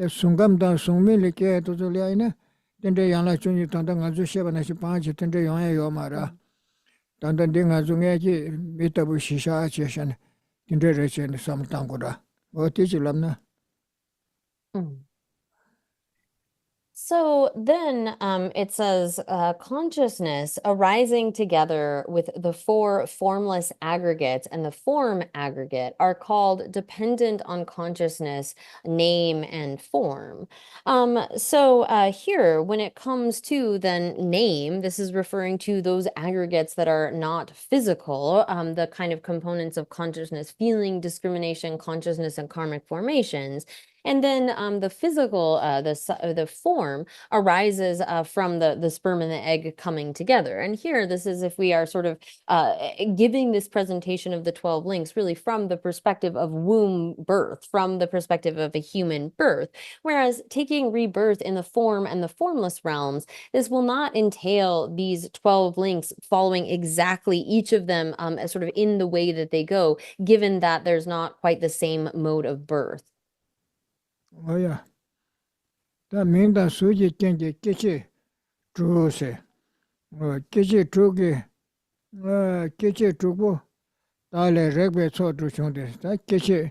순감다 송밀게 도절이네 근데 양라 중이 단단 아주 셔바나시 빠지 근데 영해요 말아 단단 딩아 중에지 미터부 시샤 제션 근데 레전 삼당고라 어디지 람나 Mm. So then it says consciousness arising together with the four formless aggregates and the form aggregate are called dependent on consciousness, name, and form. So here, when it comes to then name, this is referring to those aggregates that are not physical, the kind of components of consciousness, feeling, discrimination, consciousness, and karmic formations. And then the physical, the form arises from the sperm and the egg coming together. And here, this is if we are sort of giving this presentation of the 12 links really from the perspective of womb birth, from the perspective of a human birth. Whereas taking rebirth in the form and the formless realms, this will not entail these 12 links following exactly each of them as sort of in the way that they go, given that there's not quite the same mode of birth. 어야 다 민다 수지 경제 깨치 주세 깨치 주게 깨치 주고 달에 렉베 초도 총데 다 깨치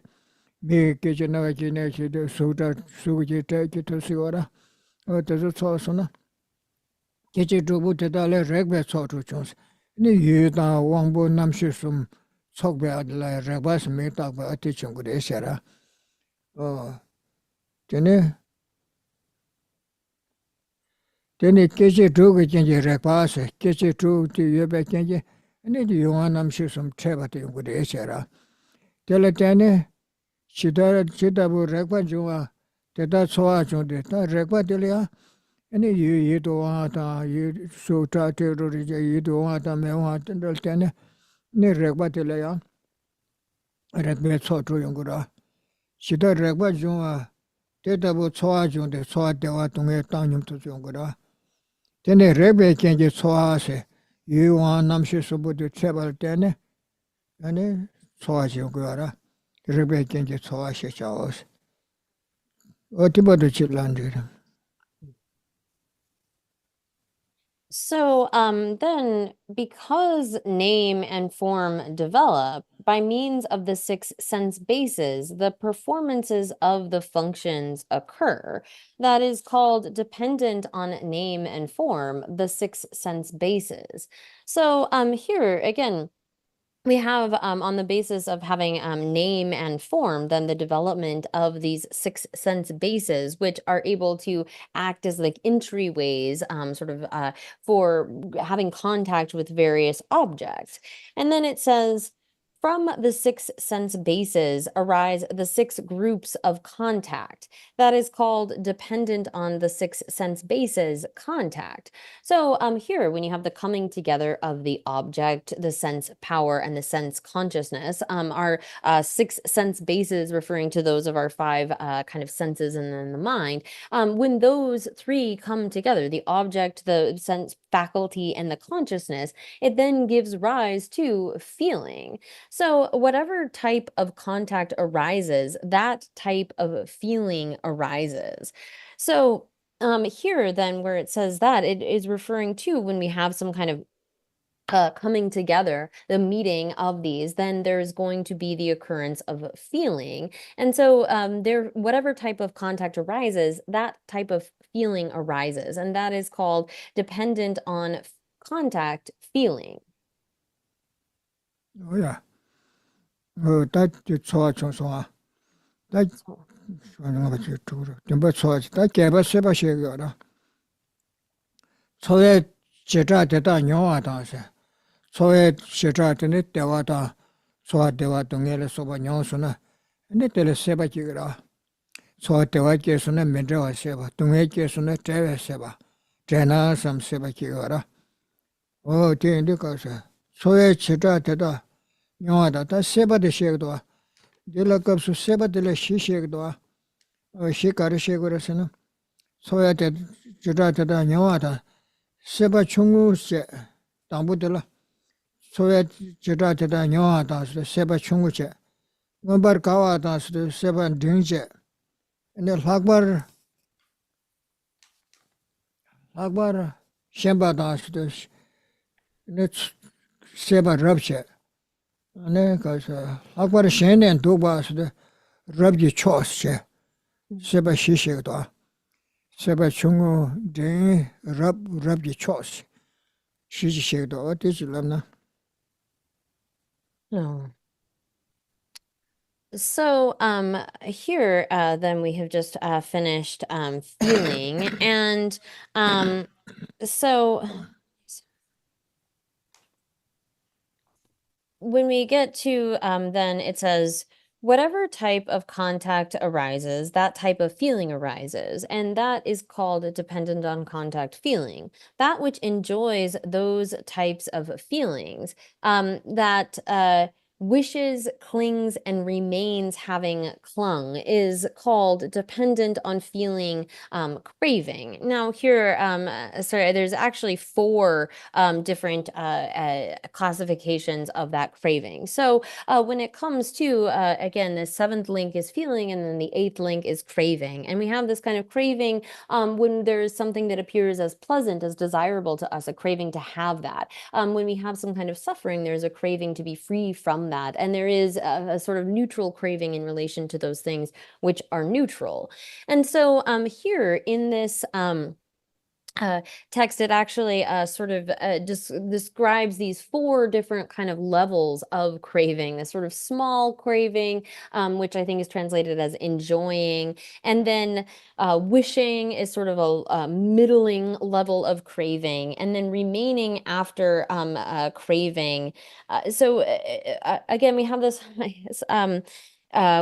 미 깨치 나가지 내지도 수다 수지 대기 도시거라 어디서 초서나 깨치 주고 달에 렉베 초도 총세 니 유다 왕보 남시 숨 속배하들라 렉바스 메타고 어디 친구들 에셔라 전에 깨지 두고 이제 레파스 깨지 두고 예배 깨지 근데 요한남 시좀 채바도 연구를 해셔라 teletene chida rekwa juwa teta soa chonde ta rekwa telea ene yi do wa ta yi so ta te ro ri yi do wa ta me wa tendel tene ne rekwa telea rekbe so to yongura chida rekwa juwa teta bo soa chonde soa te wa tungye ta nyum to yongura tene rekbe kenje soa se yi wa namshi subu de chebal tene ane 소화시 그거라 그렇게 이제 소화시 자오스 어디부터 질란지라. So then because name and form develop by means of the six sense bases, the performances of the functions occur. That is called dependent on name and form, the six sense bases. So here again, we have on the basis of having name and form, then the development of these six sense bases, which are able to act as like entryways for having contact with various objects. And then it says, from the six sense bases arise the six groups of contact. That is called dependent on the six sense bases contact. So here, when you have the coming together of the object, the sense power, and the sense consciousness, our six sense bases referring to those of our five kind of senses and then the mind, when those three come together, the object, the sense faculty, and the consciousness, it then gives rise to feeling. So whatever type of contact arises, that type of feeling arises. So here then where it says that, it is referring to when we have some kind of coming together, the meeting of these, then there's going to be the occurrence of feeling. And so there, whatever type of contact arises, that type of feeling arises. And that is called dependent on contact feeling. Oh yeah. That 소화 총소화. that 소화가 같이 두고. 전부 소화. that 개발 세바 시거라. 소에 제자되다 녀와다세. 소에 제자되네 대화다. 소화 대화 동에를 소바 녀수나. 근데 텔 세바 지거라. 소화 대화 계수나 면대화 세바. 동에 계수나 대화 세바. 제나 삼 세바 지거라. 되는데 가서 소에 제자되다 녀와다 다 세바데 시거도. 딜라급수 세바들의 시시거도. 시가르 시고르스는 소야테 주라테다 녀와다 세바 충우세 당부들라 소야 주라테다 녀와다 세바 충우세 뭐버 가와다 세바 딩제 네 학바르 셴바다 네 세바 럽셰 네 가서 학바르 셴넨 도바스데 럽지 초스셰 세바 시셰도 세바 충우 딩 럽지 초스 시시셰도 어디질랍나 No. So here then we have just finished feeling and so when we get to then it says whatever type of contact arises, that type of feeling arises, and that is called dependent on contact feeling. That which enjoys those types of feelings, that wishes, clings, and remains having clung is called dependent on feeling craving. Now here, sorry, there's actually 4 different classifications of that craving. So when it comes to, again, the 7th link is feeling, and then the 8th link is craving. And we have this kind of craving when there's something that appears as pleasant, as desirable to us, a craving to have that. When we have some kind of suffering, there's a craving to be free from that. And there is a sort of neutral craving in relation to those things which are neutral. And so here in this text, it actually sort of describes these 4 different kind of levels of craving. This sort of small craving, which I think is translated as enjoying, and then wishing is sort of a middling level of craving, and then remaining after craving. So again, we have this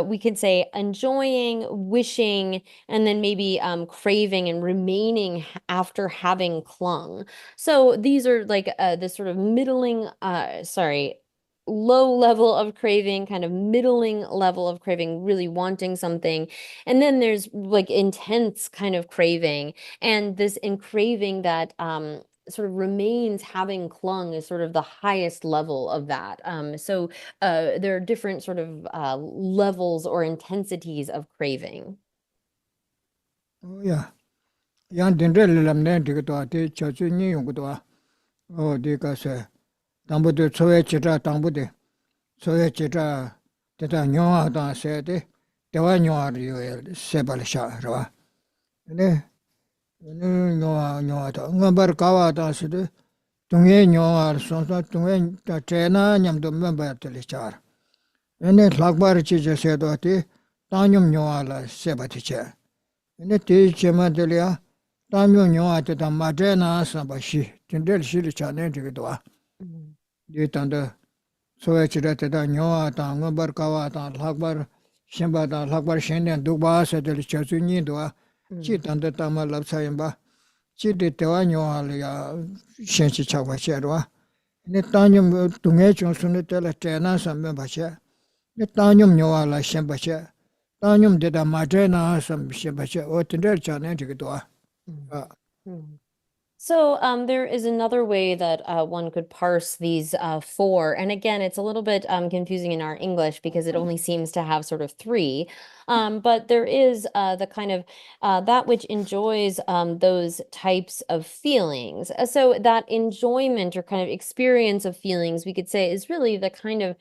we could say enjoying, wishing, and then maybe craving and remaining after having clung. So these are like this sort of middling, low level of craving, kind of middling level of craving, really wanting something. And then there's like intense kind of craving, and this in craving that sort of remains having clung is sort of the highest level of that. So there are different sort of levels or intensities of craving. 야 양 덴델람네 디가도 아테 저주니 용고도 디가서 담보도 초에 지라 담보데 초에 지라 대다 녀하다 세데 대와 녀하리요 세발샤 라와 네 녀하다 응바르 가와다 스데 동해 녀하르 손사 동해 제나 냠도 멤버들이차 네 락바르 지제세도 아테 다뇽 녀하라 세바티체 네 티체마들이야 다뇽 녀하다 마제나 사바시 진델 시리차네 되게도와 디탄다 소에치라테다 녀하다 응바르카와다 락바르 셴바다 락바르 셴네 두바세들 쳐주니도와 지탄다 타말랍사임바 지데테와 녀하리야 셴치 차바셰로와 네 다뇽 동해 중순에 때라 제나 삼메바셰 네 다뇽 녀하라 셴바셰 다뇽 데다 마제나 삼셰바셰 어떤들 자네 되게도와 So there is another way that one could parse these 4. And again, it's a little bit confusing in our English because it only seems to have sort of 3. But there is the kind of that which enjoys those types of feelings. So that enjoyment or kind of experience of feelings, we could say, is really the kind of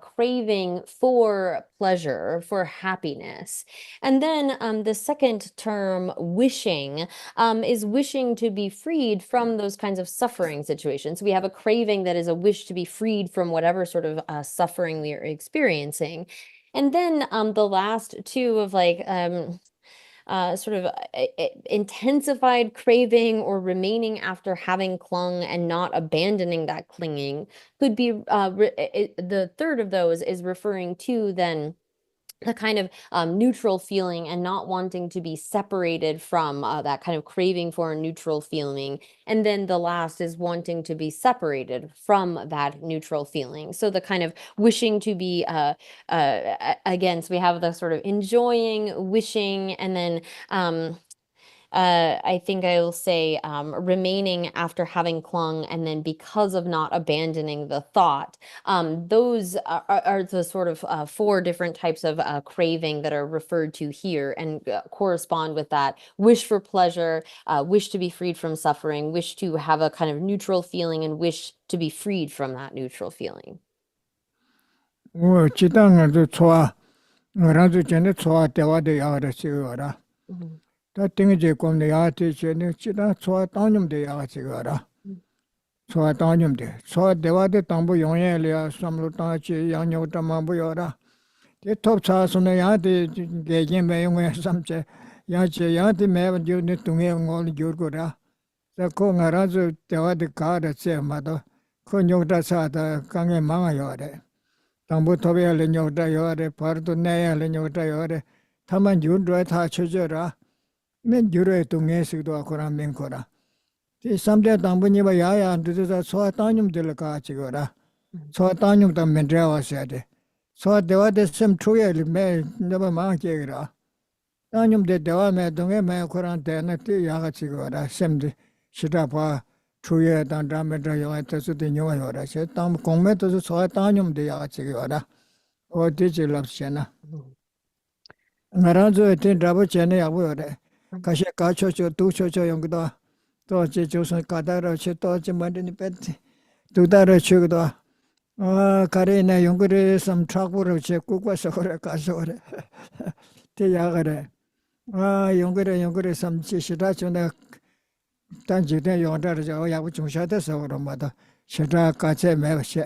craving for pleasure, for happiness. And then the second term, wishing, is wishing to be freed from those kinds of suffering situations. We have a craving that is a wish to be freed from whatever sort of suffering we are experiencing. And then the last 2 of like sort of intensified craving or remaining after having clung and not abandoning that clinging could be the third of those is referring to then a kind of neutral feeling and not wanting to be separated from that kind of craving for a neutral feeling. And then the last is wanting to be separated from that neutral feeling. So the kind of wishing to be, again, so we have the sort of enjoying, wishing, and then I think I will say remaining after having clung, and then because of not abandoning the thought. Those are the sort of 4 different types of craving that are referred to here and correspond with that wish for pleasure, wish to be freed from suffering, wish to have a kind of neutral feeling, and wish to be freed from that neutral feeling. 지당을 좋아 뭐라도 전에 좋아 대화도 야가라 지거라 다 땡이제 꿈내 야한테 전에 지다 좋아 당념도 야가 지거라 좋아 당념도 좋아 대화도 당부 용해려 삼로 당치 양념도 만부여라 대톱 차선에 야한테 개개 매용에 삼체 야체 야한테 매번 주네 동해 걸 줄거라 자고 나라서 대화도 가라 제마도 그 용다 사다 강에 망아요래 당부 토비야 레뇨다 요래 바르도 내야 레뇨다 요래 타만 준로에 다 쳐져라 맨 주로에 동해식도 아코라 맨코라 이 삼대 당부니바 야야 안드자 소아 따뇽 들까 지거라 소아 따뇽도 맨드라와셔야 돼 소아 대화데 셈 초에 매 너무 망게라 따뇽데 대화매 동해 매 코란 대나 띠 야가 지거라 셈데 시다봐 초에 단다메다 요에 뜻도 녀와요라 세 땅 공매도 소아 따뇽데 야가 지거라 어디지 랍시나 나라저 텐다버 전에 야고요래 가시 가초초 두초초 용기도 또 제조선 가다로 또 지만드니 뺐지 두다로 치고도 가래나 용거를 섬 착부로 제 국과서 그래 가서 그래 대야가래 용거를 섬 지시다 전에 단지대 용다를 저 야부 중샤돼서 그러마다 시다 가체 매셔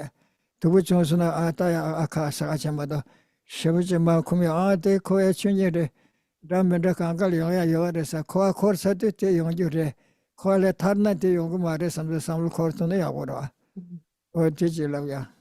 두부 중선은 아따야 아카사가 전마다 쉐부지마 구미 아데 코에 춘예래 라면다 강갈 용야 요래서 코아 코르사데 때 용주래 코알레 타르나데 용고 말에 삼을 코르토네 야고라 어디지라야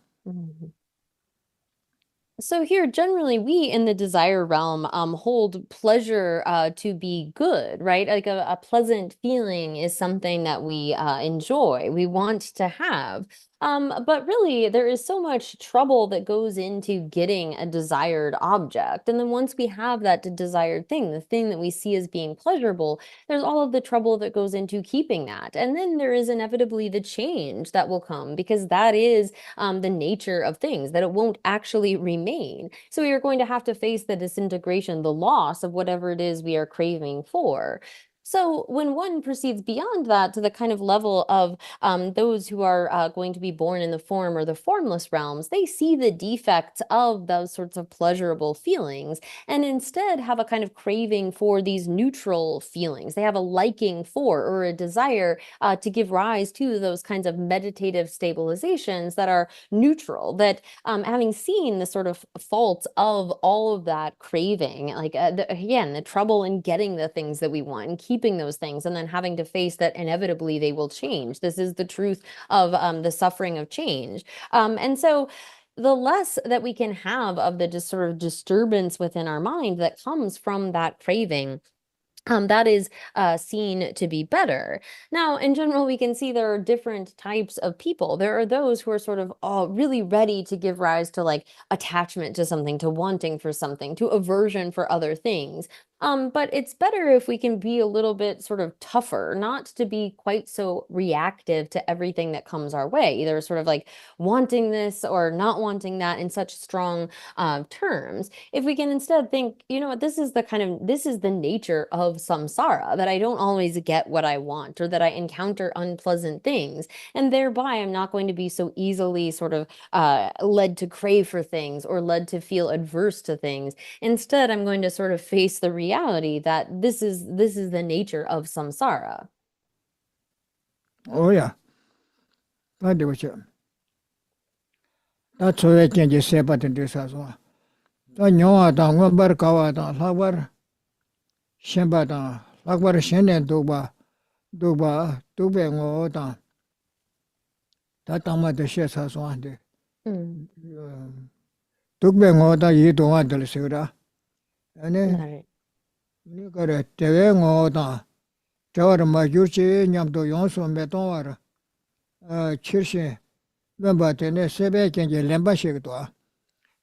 So here, generally, we in the desire realm hold pleasure to be good, right? Like a pleasant feeling is something that we enjoy, we want to have. But really, there is so much trouble that goes into getting a desired object. And then once we have that desired thing, the thing that we see as being pleasurable, there's all of the trouble that goes into keeping that. And then there is inevitably the change that will come, because that is the nature of things, that it won't actually remain. So we are going to have to face the disintegration, the loss of whatever it is we are craving for. So when one proceeds beyond that to the kind of level of those who are going to be born in the form or the formless realms, they see the defects of those sorts of pleasurable feelings and instead have a kind of craving for these neutral feelings. They have a liking for or a desire to give rise to those kinds of meditative stabilizations that are neutral, that having seen the sort of faults of all of that craving, like again, the trouble in getting the things that we want and keeping those things, and then having to face that inevitably they will change. This is the truth of the suffering of change. And so the less that we can have of the sort of disturbance within our mind that comes from that craving, that is seen to be better. Now, in general, we can see there are different types of people. There are those who are sort of really ready to give rise to like attachment to something, to wanting for something, to aversion for other things. But it's better if we can be a little bit sort of tougher, not to be quite so reactive to everything that comes our way, either sort of like wanting this or not wanting that in such strong terms. If we can instead think, you know what, this is the nature of samsara, that I don't always get what I want, or that I encounter unpleasant things, and thereby I'm not going to be so easily sort of led to crave for things or led to feel adverse to things. Instead, I'm going to sort of face the reality that this is the nature of samsara. Oh yeah. That's what. That's why I can't just say about this as well. I know that one bar kawa da labar shemba da labar shenen duba ngo da. That tama de shesa so ande. Dugbe ngo da yi do wa de sura. 아니 나를. 그래 대외ngo다 저를 마주치 냠도 용서 메동와라 칠시 멤버한테 세배경제 렘바식도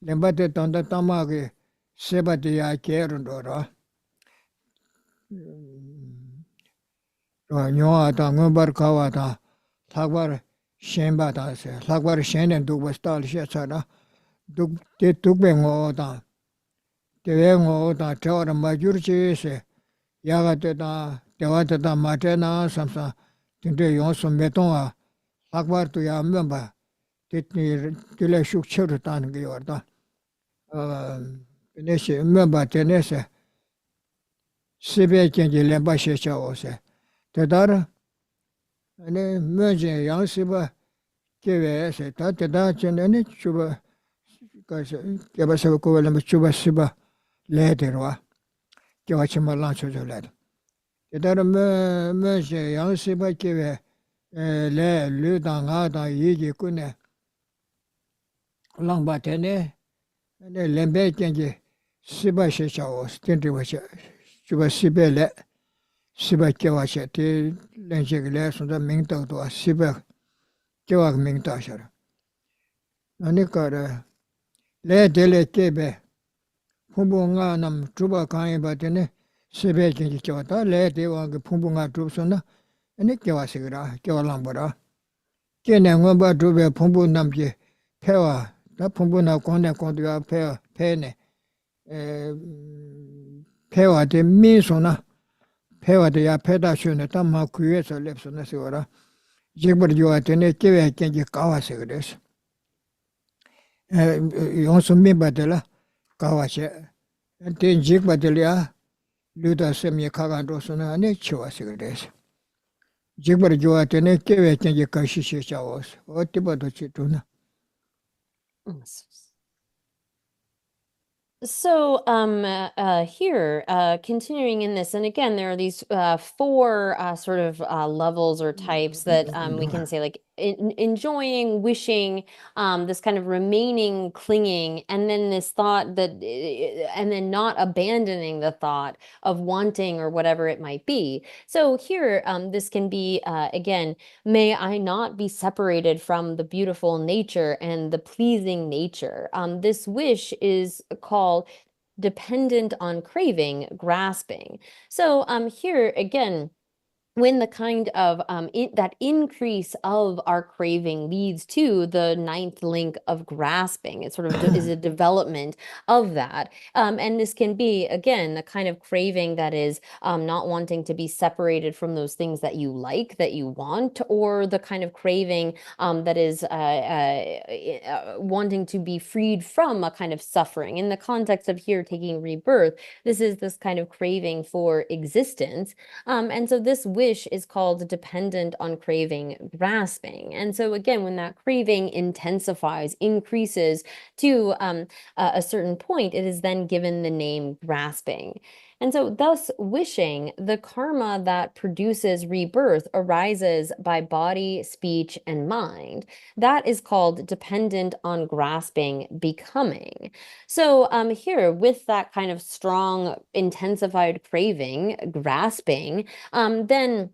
렘바데 돈다 담아게 세바디야 게르도라 녀아다 응버카와다 타과르 셴바다세 타과르 셴네 두버스탈 셰차라 둑데 둑뱅오다 대외ngo다 저를 마주치세 야가테다 대와테다 마테나 삼사 근데 용서 메동아 학바르도 야 멤버 됐니 들레 슉쳐를 따는 게 왔다 베네시 멤버 테네세 시베 경제 렘바셰차오세 대다르 아니 뭐지 양시바 계획에 다다 전에는 주바 가서 개발서 고발하면 주바 시바 레데로와 개와치 말랑 쳐줘래 대다르 뭐지 양시바 계획 레 르당하다 얘기 꾸네 랑바테네 네 렘베 경제 시바셰차오 스텐드와시 주바 시베레 시바 개와시 테 렌제글레 손다 밍도도 시바 개와 밍다셔 아니까라 레 델레 케베 풍부가 남 주바 강에 바테네 시베 경제 개와다 레 대와 그 풍부가 주소나 아니 개와시그라 개와랑보라 개내가 주베 풍부 남지 폐와 다 풍부나 권내 권도야 폐네 폐와데 미소나 폐와데 야 폐다슈네 담마 구에서 lep소나 세워라 제버지와테네 계획 경제 까와서 그래서 용선미 받들라 까와서 된 직받들이야 류다스미 카간도스나 아니 치와서 그래서 제버지와테네 계획 경제 까시시샤오스 어디봐도 치도나 So, here, continuing in this, and again, there are these four sort of levels or types that we can say, like enjoying, wishing, this kind of remaining, clinging, and then this thought that, and then not abandoning the thought of wanting or whatever it might be. So here, this can be again, may I not be separated from the beautiful nature and the pleasing nature. This wish is called dependent on craving, grasping. So here again, when the kind of that increase of our craving leads to the ninth link of grasping, it sort of is a development of that. And this can be, again, a kind of craving that is not wanting to be separated from those things that you like, that you want, or the kind of craving that is wanting to be freed from a kind of suffering. In the context of here taking rebirth, this is this kind of craving for existence. And so this wish is called dependent on craving, grasping. And so again, when that craving intensifies, increases to a certain point, it is then given the name grasping. And so thus wishing, the karma that produces rebirth arises by body, speech, and mind. That is called dependent on grasping, becoming. So here, with that kind of strong, intensified craving, grasping, then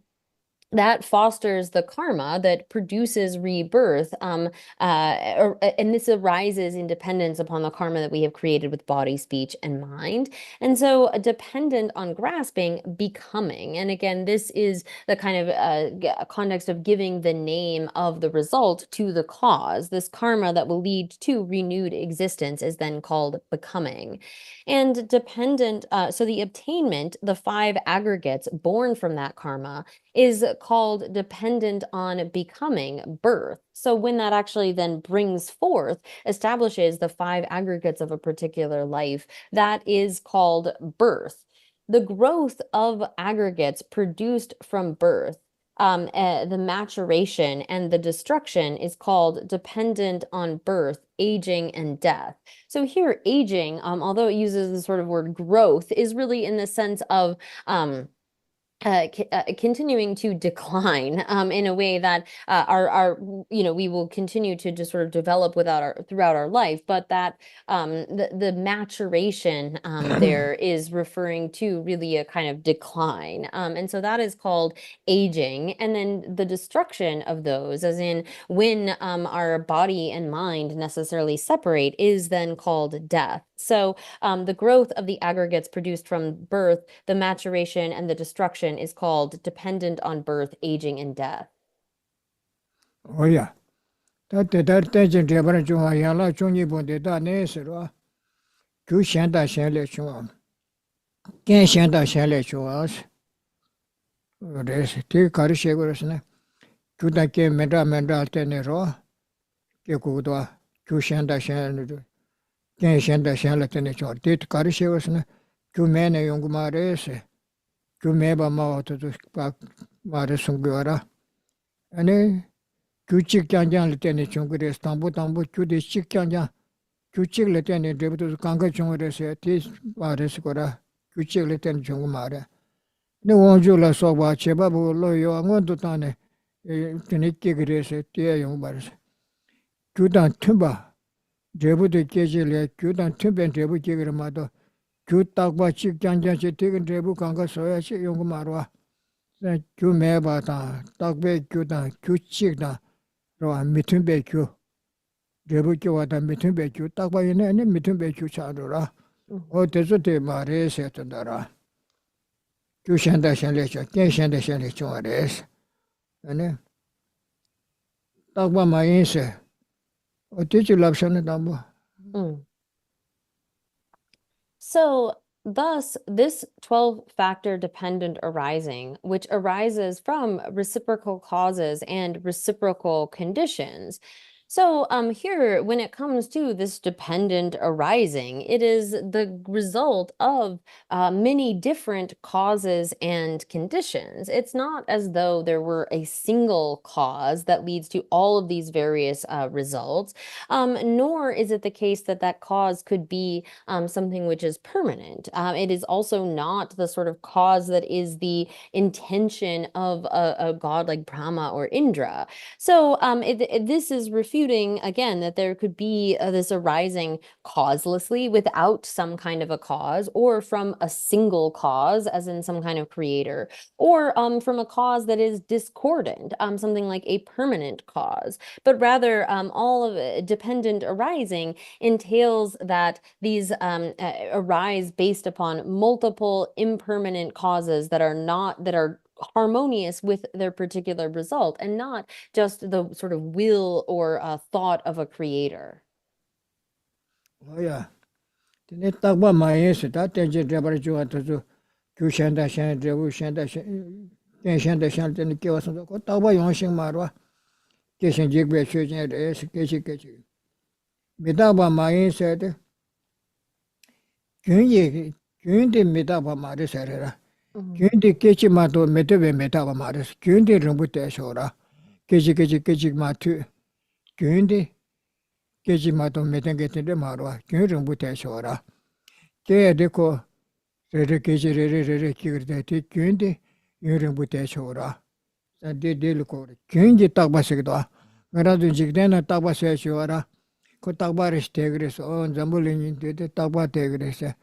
that fosters the karma that produces rebirth, and this arises in dependence upon the karma that we have created with body, speech, and mind. And so dependent on grasping, becoming. And again, this is the kind of context of giving the name of the result to the cause. This karma that will lead to renewed existence is then called becoming. And dependent, so the attainment, the 5 aggregates born from that karma, is called dependent on becoming, birth. So when that actually then brings forth, establishes the 5 aggregates of a particular life, that is called birth. The growth of aggregates produced from birth, the maturation and the destruction is called dependent on birth, aging, and death. So here, aging, although it uses the sort of word growth, is really in the sense of continuing to decline in a way that our we will continue to just sort of develop throughout our life, but that the maturation there is referring to really a kind of decline, and so that is called aging. And then the destruction of those, as in when our body and mind necessarily separate, is then called death. So the growth of the aggregates produced from birth, the maturation, and the destruction is called dependent on birth, aging, and death. Oh yeah. That tension Jabara Junga Yala Chungi Bonde da Nesero. Ku Shanda Shale Chunga. Ken Shanda Shale Chungas. Res T Karishegorasna. Kuda Ke Menda Tenero. Ke Kudwa. Ku Shanda Shale. Ken Shanda Shale Tenechor. Tit Karishegorasna. Ku Mene Yungumare. Ku Meba Mao to Marisungura. And Kuchik Janjan Lieutenant Chungres, Tambu Tambu, Kudi Chik Janjan, Kuchik Lieutenant Deputy Kanga Chungres, Tis Mariscora, Kuchik Lieutenant Chungumara. No one Jula Soba, Chebabu, Loyo, I'm going to Tane, Tiniki Gres, Tia Youngbars. Kudan Tumba, Deputy Kejil, Kudan Tumba and Debu Kigramado, Kutakba Chik Janjan, taken Debu Kanga Soya Yungmarwa. Ku Meba, Takbe Kudan, Kuchik. Mitunbeku. Rebuki wata mitunbeku. Takwa ina ane mitunbeku chadura. O tezu te mare setundara. Ku shanda shanlecho. Ken shanda shanlecho ares. Ane. Takwa ma inse. O tezu lapshana dambu. So thus, this 12-factor dependent arising, which arises from reciprocal causes and reciprocal conditions. So here, when it comes to this dependent arising, it is the result of many different causes and conditions. It's not as though there were a single cause that leads to all of these various results, nor is it the case that that cause could be something which is permanent. It is also not the sort of cause that is the intention of a god like Brahma or Indra. So this is refuting again that there could be this arising causelessly without some kind of a cause, or from a single cause, as in some kind of creator, or from a cause that is discordant, something like a permanent cause. But rather, all of it, dependent arising, entails that these arise based upon multiple impermanent causes that are harmonious with their particular result, and not just the sort of will or thought of a creator. Oh yeah. Tene takwa ma inse. Ta tenje Jabara Junga to Ku Shanda Shan, Rebu Shanda Shan, Ken Shanda Shan, Ten Kiwasan, Takwa Yongshing Marwa. Keshin Jigbe Shujin Res, Kechi. Midaba ma inse. Gyundi Midaba Maris Herrera. Gyundi Kechi Mato Metebe Metaba Maris. Gyundi Rumbute Shora. Kechi Matu. Gyundi Kechi Mato Metengetin de Marwa. Gyundi Rumbute Shora. Kea Deco Rere Kechi Rere Kigurti. Gyundi Rumbute Shora. And did Deluco. Gyundi Tabasigda. Garadu Jigdena Tabase Shora. Kotabaris Tegris on Zambulin did the Taba Tegris.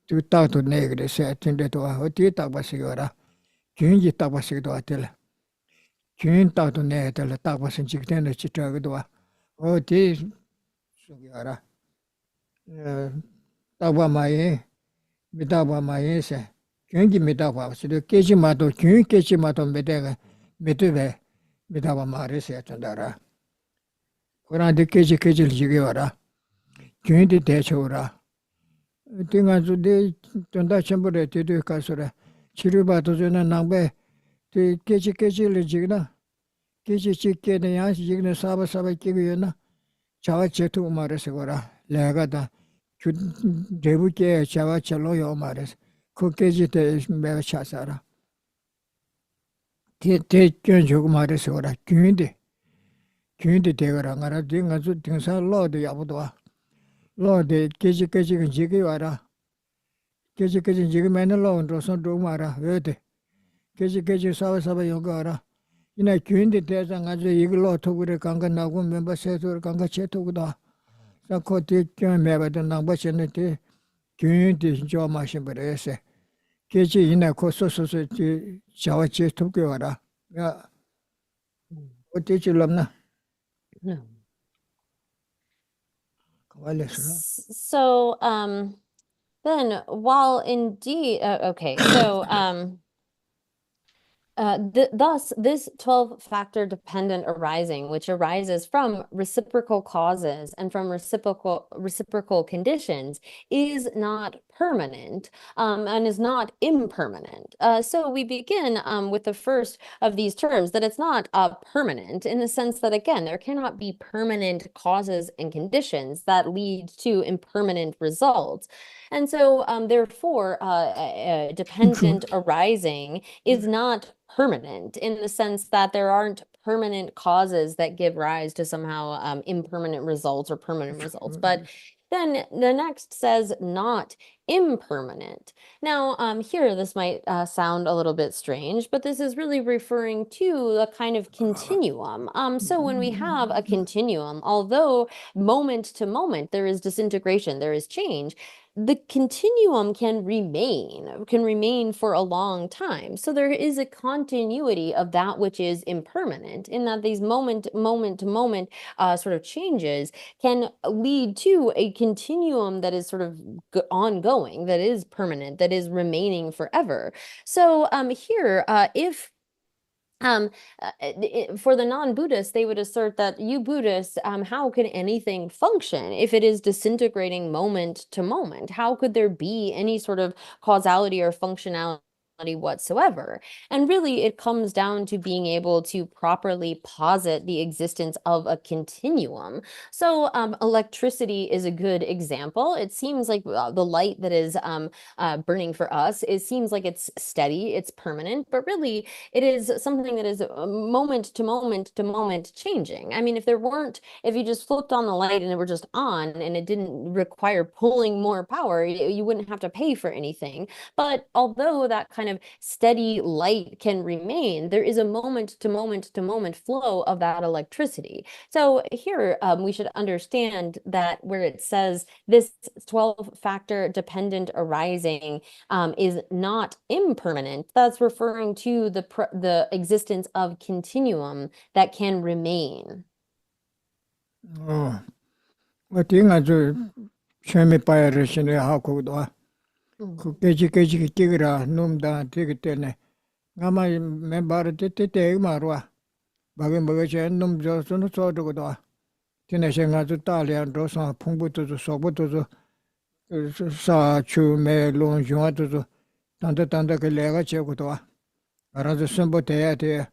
Tu tautu negre se tinde to o ti tabasigora kinji tabasigdo atel kin tautu ne tel tabasin chikten chitagdo o ti sugara taba mai mitaba mai se kinji mitaba se keji mato kin keji mato medega metube mitaba mare se tandara ora de keji ligora kinji techora Tingazu de Tunda Chambure to do Casura. Chiruba to Zuna Nambe, the Kechi Legina, Kechi Chicken, the Yans, Jigna Saba Saba Kiguna, Chavachetu Maresagora, Lagada, Debuke, Chavachaloyo Mares, Kokeji Chasara. Take Kunjuk Maresora, Kundi Tegara, Dingazu, Tinsa, Lord the Abudua. Lord, the Keji and Jiggy Wara. Keji Jiggy Man alone, Rosan Dumara, Verde. 계지 사바 요가라 이나 규인데 대상 아주 이글로 토그를 강가 나고 멤버 세토를 강가 체토고다 사코티 겨 매바던 남바시는데 규인데 저 마신 버려세 계지 이나 코소소소 자와치 토교라 야 어디 줄랍나 No. 관례스라 So, then while indeed, okay, so, thus, this 12-factor dependent arising, which arises from reciprocal causes and from reciprocal conditions, is not permanent, and is not impermanent. So we begin with the first of these terms, that it's not permanent, in the sense that, again, there cannot be permanent causes and conditions that lead to impermanent results. And so, therefore, dependent arising is not permanent, in the sense that there aren't permanent causes that give rise to somehow impermanent results or permanent results. But then the next says not impermanent. Now, here this might sound a little bit strange, but this is really referring to a kind of continuum. So when we have a continuum, although moment to moment there is disintegration, there is change, the continuum can remain for a long time. So there is a continuity of that which is impermanent, in that these moment to moment sort of changes can lead to a continuum that is sort of ongoing, that is permanent, that is remaining forever. So here, if for the non-Buddhists, they would assert that you Buddhists, how can anything function if it is disintegrating moment to moment? How could there be any sort of causality or functionality whatsoever? And really, it comes down to being able to properly posit the existence of a continuum. So electricity is a good example. It seems like the light that is burning for us, it seems like it's steady, it's permanent, but really it is something that is moment to moment changing. I mean, if you just flipped on the light and it were just on and it didn't require pulling more power, you wouldn't have to pay for anything. But although that kind of steady light can remain, there is a moment to moment flow of that electricity. So here we should understand that where it says this 12-factor dependent arising is not impermanent, that's referring to the existence of continuum that can remain. 어디 아주 처음에 봐야 러시네 하고도 그 깨지 끼그라 놈다 되기 때문에 아마 멤버를 때때 말와 바게 먹어져 놈 저선도 저도도 지내생 아주 딸이야 로사 풍부도 소부도 사추메 론중아도 단다 그 내가 제고도 알아서 선보 돼야 돼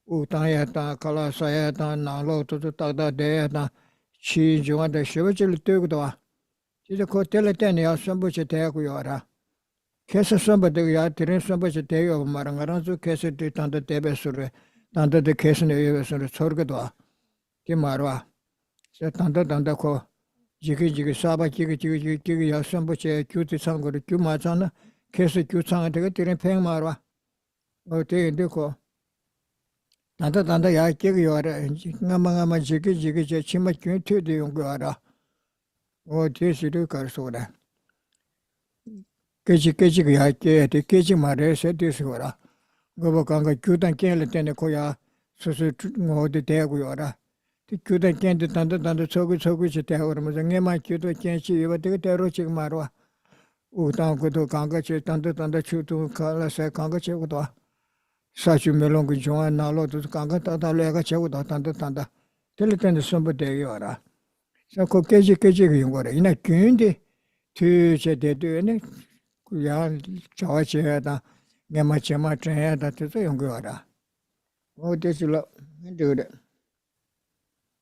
우당야 다 칼라사야 다 나로도 딱다 돼야 다 시중한테 쉬어질 때고도 이제 그 때려때냐 선보지 되고요 알아 계속 선보되고 들은 선보지 되고 말은 알아서 계속 단다 대배수를 단다데 계속 내외수를 서르게도 이 말와 저 단다 코 지기 사바 지기 야 선보지 규티 상거를 규마잖아 계속 규창한테 되게 들은 팽 말와 되고 단다 야 끼고 알아 나마가 지기 제 치마 규티도 용거 알아 제시를 가르쳐라 깨지 야 깨지 말해서 되서라 그거 간가 규단 깨를 때네 거야 소소 어디 대고요 알아 규단 깨는데 단다 저거 되고 그러면서 내만 규도 깨지 이거 되게 대로 지금 말와 우당 그도 간가 제 단다 추도 갈라서 간가 제고도 사주 멜롱 그 좋아한 나로도 간가 따달래가 제고도 단다 될 때는 선부 되요 알아 그 깨지 용거래 이나 균데 뒤제 대도에는 그야 저지하다 내가 제마트해다 뜻도 용거라 어디서 그래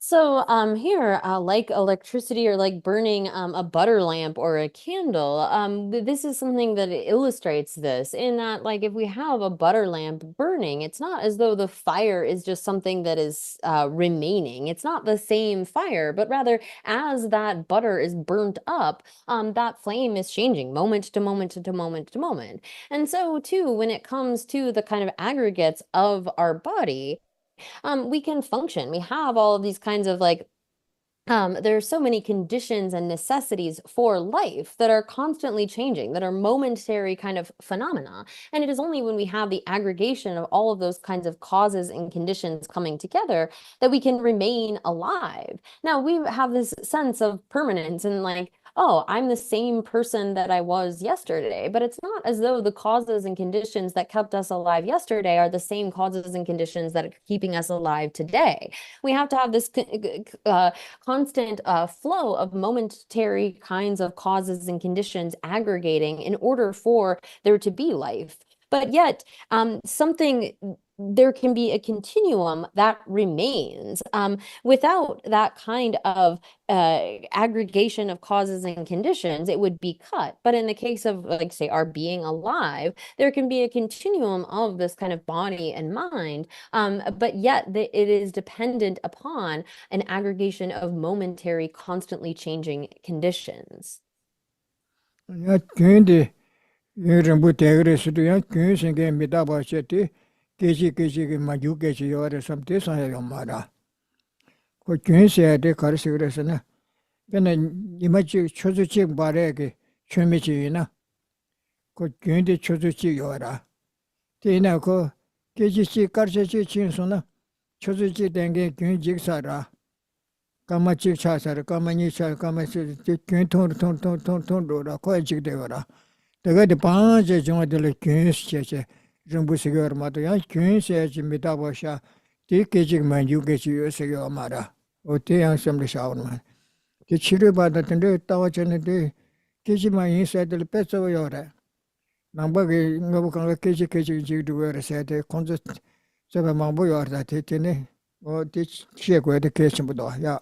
So here, like electricity or like burning a butter lamp or a candle, this is something that illustrates this in that like if we have a butter lamp burning, it's not as though the fire is just something that is remaining. It's not the same fire, but rather as that butter is burnt up, that flame is changing moment to moment to moment to moment. And so too, when it comes to the kind of aggregates of our body, we can function. We have all of these kinds of like there are so many conditions and necessities for life that are constantly changing, that are momentary kind of phenomena. And it is only when we have the aggregation of all of those kinds of causes and conditions coming together that we can remain alive. Now, we have this sense of permanence and like, oh, I'm the same person that I was yesterday. But it's not as though the causes and conditions that kept us alive yesterday are the same causes and conditions that are keeping us alive today. We have to have this constant flow of momentary kinds of causes and conditions aggregating in order for there to be life. But yet, there can be a continuum that remains. Without that kind of aggregation of causes and conditions, it would be cut. But in the case of, like, say, our being alive, there can be a continuum of this kind of body and mind, but yet it is dependent upon an aggregation of momentary, constantly changing conditions. 야 근데 여러분 대그레스도 야 근생게 미다바셔티 계시게 마주게시 요래 섬대사요 말아 그 근세에 가르치 그래서나 근데 이마치 초조치 말에게 최미지나 그 근데 초조치 요라 대나 그 계시시 가르치 친소나 초조치 된게 근직사라 까마치 차사라 까마니 차 까마치 근통통통통통로라 거직되거라 내가 방제 정도를 근시체 정부시겨 마도야 근세지 미다보샤 디케직만 유게지 요세요 말아 어때야 섬을 샤오는 그 치료받았는데 따와졌는데 계지만 인사들 뺏어요래 남바게 ngabukanga keji jiduwere sete konzo sebe mambo yorda tetene o di chiego de keshimbudo ya.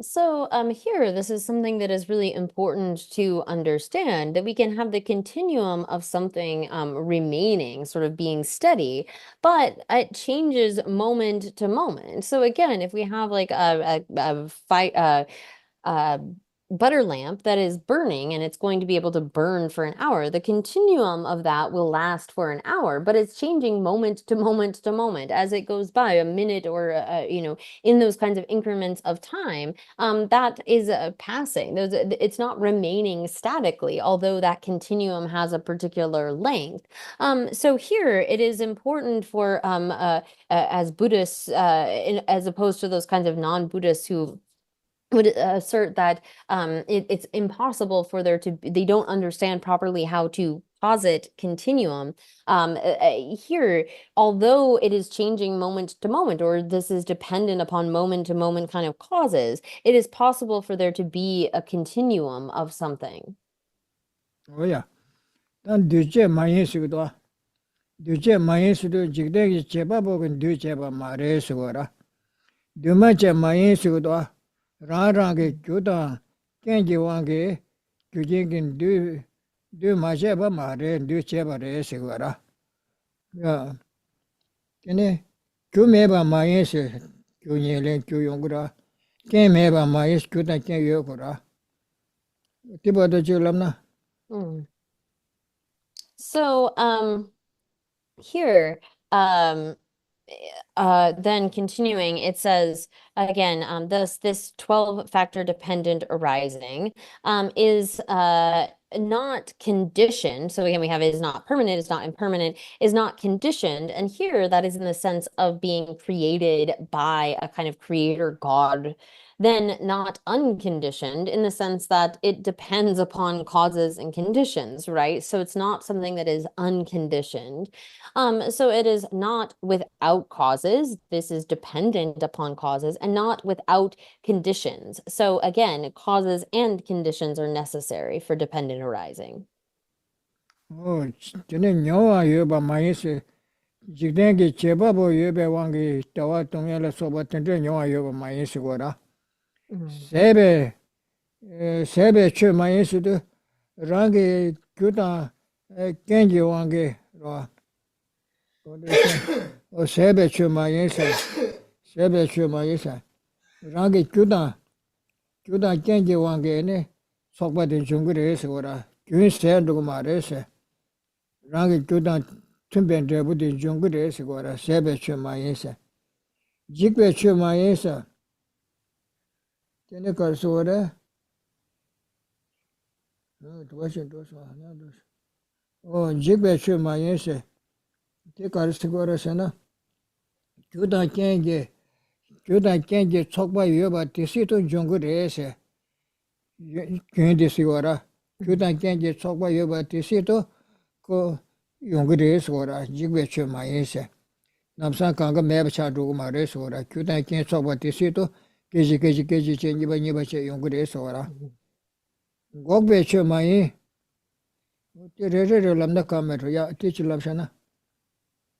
So here, this is something that is really important to understand, that we can have the continuum of something remaining, sort of being steady, but it changes moment to moment. So again, if we have like a butter lamp that is burning and it's going to be able to burn for an hour, the continuum of that will last for an hour, but it's changing moment to moment to moment as it goes by, a minute or in those kinds of increments of time. That is passing. It's not remaining statically, although that continuum has a particular length. So here it is important for as Buddhists, as opposed to those kinds of non-Buddhists who would assert that it's impossible for they don't understand properly how to posit continuum. Here, although it is changing moment to moment, or this is dependent upon moment to moment kind of causes, it is possible for there to be a continuum of something. 오야. 난 뒤제 많이 쓰고도 뒤제 많이 쓰도 직대기 제바복은 뒤제바 말해서 거라. 뒤마제 많이 쓰고도 라라게 교다 kenjiwange 규진긴 뒤 마제바 말해 뒤제바래 쓰고라. 야. 걔네 교매바 많이서 교녀래 교용구라. ken매바 많이 교다 ken요구라. 티바도 줄람나. So here, then continuing, it says again, this 12-factor dependent arising is not conditioned. So again, we have is not permanent, is not impermanent, is not conditioned. And here that is in the sense of being created by a kind of creator God, then not unconditioned in the sense that it depends upon causes and conditions, right? So it's not something that is unconditioned. So it is not without causes. This is dependent upon causes and not without conditions. So again, causes and conditions are necessary for dependent arising. 전에 녀와 여바 마이스 직den기 제바보 예배 왕기 tawa 동야라 소바 텐데 영화 요바 많이 쓰고라 세배 세배 최 많이 쓰도 랑게 교다 겐지 왕게 로 세배 최 많이 써 세배 최 많이 써 랑게 교다 겐지 왕게네 속바된 중국에 쓰고라 균세도 말해서 랑게 교다 tumben 부디 중국에 쓰고라 세배 최 많이 써 직배 최 많이 써 Tiene carsura. No, tu vas a dos años. Oh, jigbe chu mayese. Te carsura sana. Juda kenge chokba yoba tisito jungurese. Kende sigora. Juda kenge chokba yoba tisito ko jungurese ora jigbe chu mayese. Namsan kanga meba cha dugu mares ora. Juda kenge chokba tisito keji che niba che jungurese ora. Gogbe chu mayi. Lamna kameru ya teach lamshana.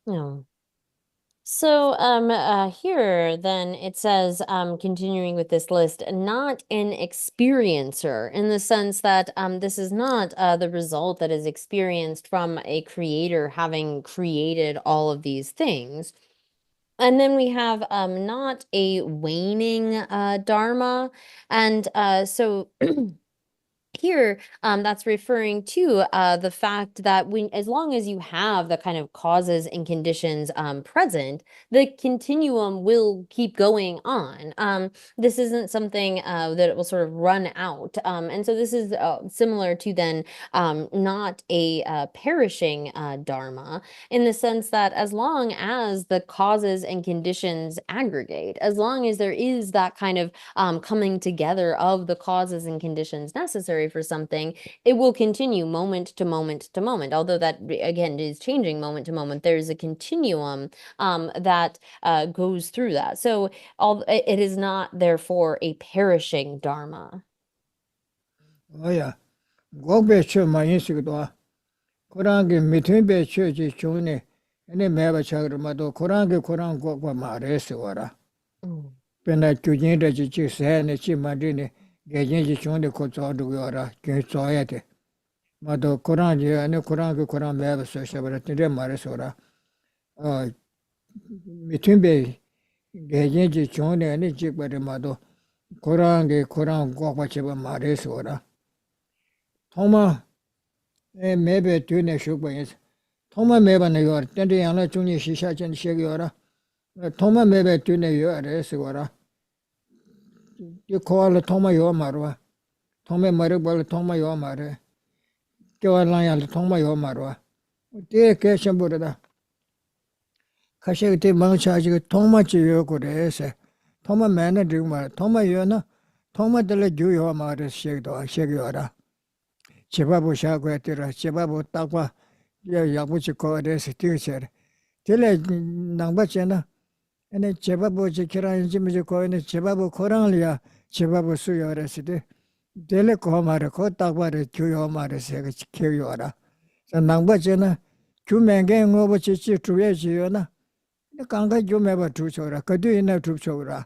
No. So here then it says, continuing with this list, not an experiencer, in the sense that this is not the result that is experienced from a creator having created all of these things. And then we have not a waning dharma. And so here, that's referring to the fact that as long as you have the kind of causes and conditions present, the continuum will keep going on. This isn't something that it will sort of run out. And so this is similar to then not a perishing dharma, in the sense that as long as the causes and conditions aggregate, as long as there is that kind of coming together of the causes and conditions necessary for something, it will continue moment to moment to moment. Although that, again, is changing moment to moment, there's a continuum that goes through that. So it is not, therefore, a perishing dharma. Oh yeah. Gogbe chu mayi sigdo. Korangi mitunbe chu ji chune. Ene meba chagrumado korangi korang gogba mares ora. Pena kyujin da ji chi sene chi madine gejin ji chune ko zodu ora ke zoyate. Mado korangi ane korangi korang meba so shabara tinde mares ora. Mitunbe gejin ji chune ane jigbare mado korangi korang gogba cheba mares ora. Thoma mebe tune shukba yes. Thoma meba na yor tende yana chungi shisha chen shegi ora. Thoma mebe tune yor es ora. Ye koala thoma yor marwa. Thoma maribal thoma yor mare. Kewa lanyal thoma yor marwa. Te ke shambura. Kashek te mangchaji thoma chi yor kore ese. Thoma mena dig mar. Thoma yor na. Thoma dele ju yor mare shegi ora. Chebabu shagwa tira. Chebabu takwa. Ya yabuchi ko res tingcher. Tele nangba chena. Ene chebabu chikira injimji ko ene chebabu koranglia chebabu suyo reside. Tele ko mare ko takwa re kyo mare se kyo yora. Sa nangba chena kyumenge ngobo chichi tuye chiyo na. Ne kanga kyumeba tuchora. Kadu ina tuchora.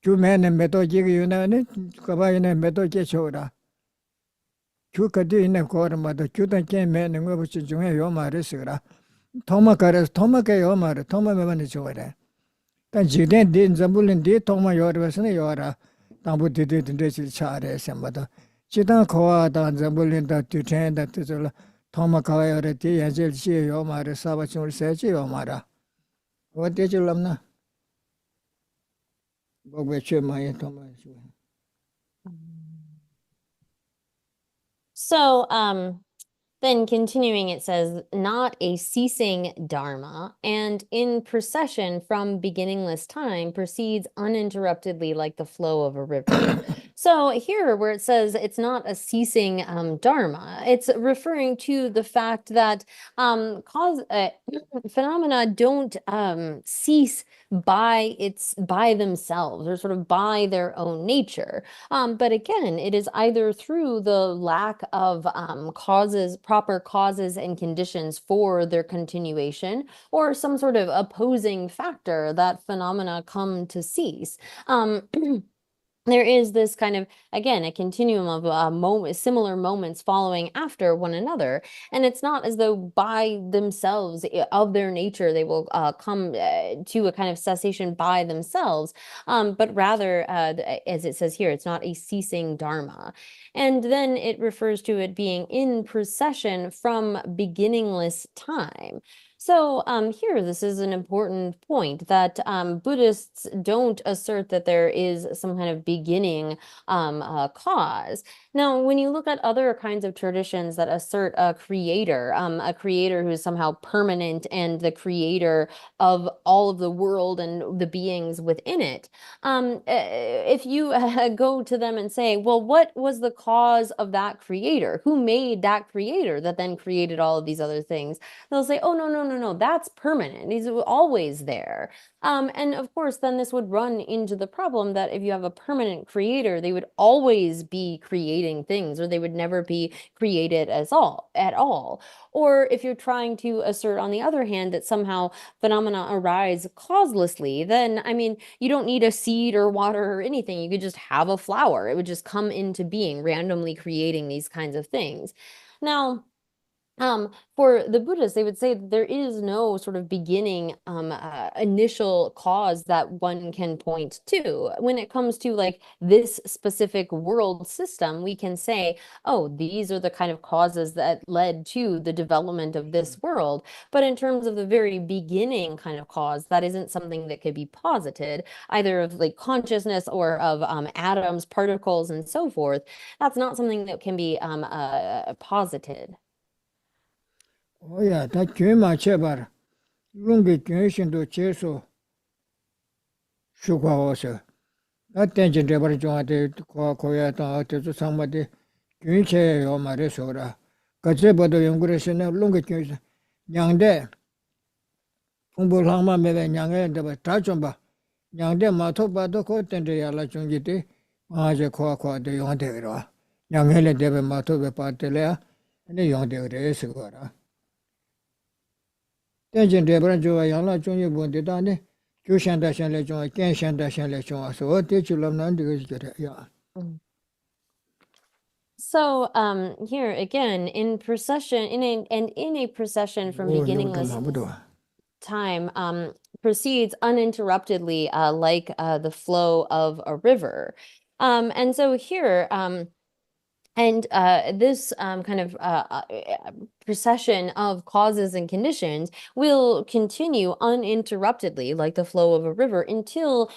Kyumene meto jigi yuna ne kaba ina meto chechora. Kyu kadu ina kora mado kyu dan ken mene ngobo chichunga yo mare sigra. Thoma kares thoma ke yo mare thoma meba ni chore. Tan jiden din zambulin di thoma yorwasne yora. Tambu didi dinde chi chare sembado. Chidan kowa dan zambulin da tuten da tizula thoma kawa yore di yanjil chi yo mare saba chungur se chi yo mara. O de chulamna. Bogwe che maye thoma chu. So then continuing, it says, not a ceasing dharma, and in procession from beginningless time proceeds uninterruptedly like the flow of a river. So here, where it says it's not a ceasing dharma, it's referring to the fact that phenomena don't cease by themselves or sort of by their own nature. But again, it is either through the lack of proper causes and conditions for their continuation, or some sort of opposing factor that phenomena come to cease. There is this kind of, again, a continuum of similar moments following after one another. And it's not as though by themselves, of their nature, they will come to a kind of cessation by themselves, but rather, as it says here, it's not a ceasing dharma. And then it refers to it being in procession from beginningless time. So here, this is an important point that Buddhists don't assert that there is some kind of beginning cause. Now, when you look at other kinds of traditions that assert a creator who is somehow permanent and the creator of all of the world and the beings within it, if you go to them and say, well, what was the cause of that creator? Who made that creator that then created all of these other things? They'll say, oh, no, that's permanent. He's always there. And of course, then this would run into the problem that if you have a permanent creator, they would always be creating things, or they would never be created at all. Or if you're trying to assert, on the other hand, that somehow phenomena arise causelessly, then, I mean, you don't need a seed or water or anything. You could just have a flower. It would just come into being, randomly creating these kinds of things. Now, for the Buddhists, they would say that there is no sort of beginning initial cause that one can point to. When it comes to like this specific world system, we can say, oh, these are the kind of causes that led to the development of this world. But in terms of the very beginning kind of cause, that isn't something that could be posited, either of like consciousness or of atoms, particles, and so forth. That's not something that can be posited. 오야 다 교회만 제발 룽게 교회신도 제소 슈과워서 나 땡진 제발 좀한테 고야 또 어때서 상마데 교회체요 말해서라 가제버도 연구해서는 룽게 교회 냥데 공부하면 매매 냥에 다좀봐 냥데 마토바도 코텐데 야라 중지데 아제 코아코데 용한테로 냥해레 데베 마토베 파텔레 아니 용데레스 거라 tenjin debran jo yang chung yi bon de da ne ju shan da shan le chung gen shan da shan le chung so de chu lam nan de ge ya. So here again, in a procession from beginningless time proceeds uninterruptedly like the flow of a river. And so here this kind of procession of causes and conditions will continue uninterruptedly, like the flow of a river, until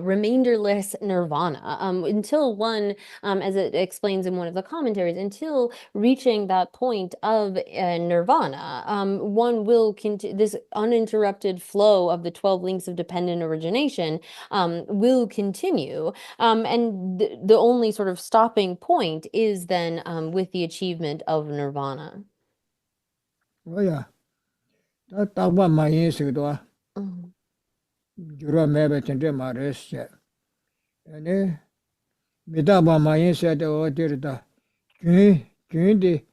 remainderless nirvana, until one, as it explains in one of the commentaries, until reaching that point of nirvana, one will continue, this uninterrupted flow of the 12 links of dependent origination will continue, and the only sort of stopping point is then with the achievement of nirvana. 오야 다 딱바 많이 쓰도 주로 매베 텐데 말했어 아니 미다바 많이 써도 어디다 균디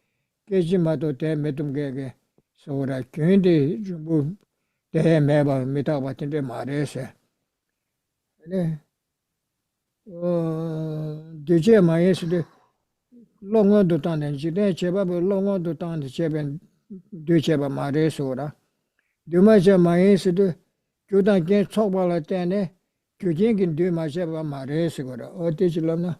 깨지마도 대 매tum게게 소라 균디 좀 대매바 미다바 텐데 말했어 아니 되게 많이 쓰도 롱어도 따는 지대 제밥을 롱어도 따는 제ben 되제바 말해서라 되마자 많이 쓰도 교단께 속발할 때네 교진긴 되마자바 말해서라 어디질러나.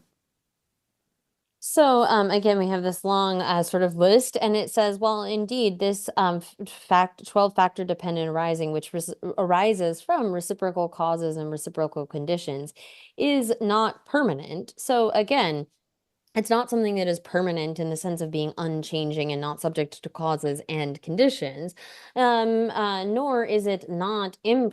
So again, we have this long sort of list, and it says, well, indeed, this 12-factor dependent arising, which arises from reciprocal causes and reciprocal conditions, is not permanent. So again, it's not something that is permanent in the sense of being unchanging and not subject to causes and conditions, nor is it not and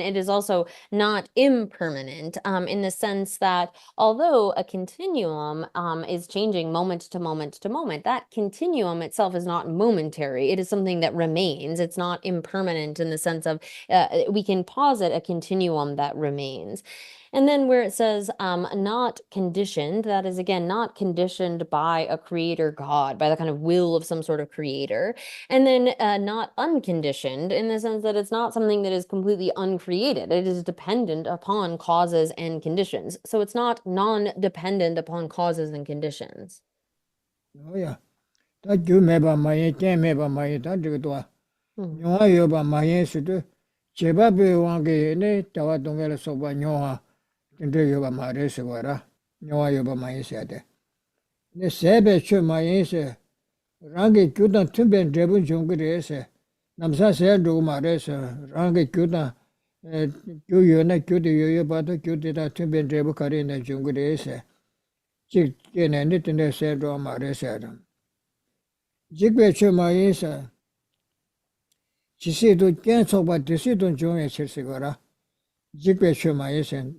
it is also not impermanent in the sense that although a continuum is changing moment to moment to moment, that continuum itself is not momentary. It is something that remains. It's not impermanent in the sense of we can posit a continuum that remains. And then where it says not conditioned, that is again not conditioned by a creator God, by the kind of will of some sort of creator. And then not unconditioned in the sense that it's not something that is completely uncreated. It is dependent upon causes and conditions. So it's not non-dependent upon causes and conditions. Oh yeah. 다 주매바 마에 깨매바 마에 다 저거도 영화 여바 마에 수도 제바베 왕게네 타와 동에를 소바 영화 근데 여바 마레스 거라 영화 여바 마에 써야 돼. 네 세베 쳐 마에서 랑게 교단 틈벤 대분 종그레서 남사 세르고 마레서 랑게 교단 교여나 교대 여여 봐도 교대다 틈벤 대부 가리네 종그레서 즉 얘네는 근데 세르고 마레서 jikwe che ma yinsa, jisi do gen soba disi don jongye chirsi gora, jikwe che ma yinsa,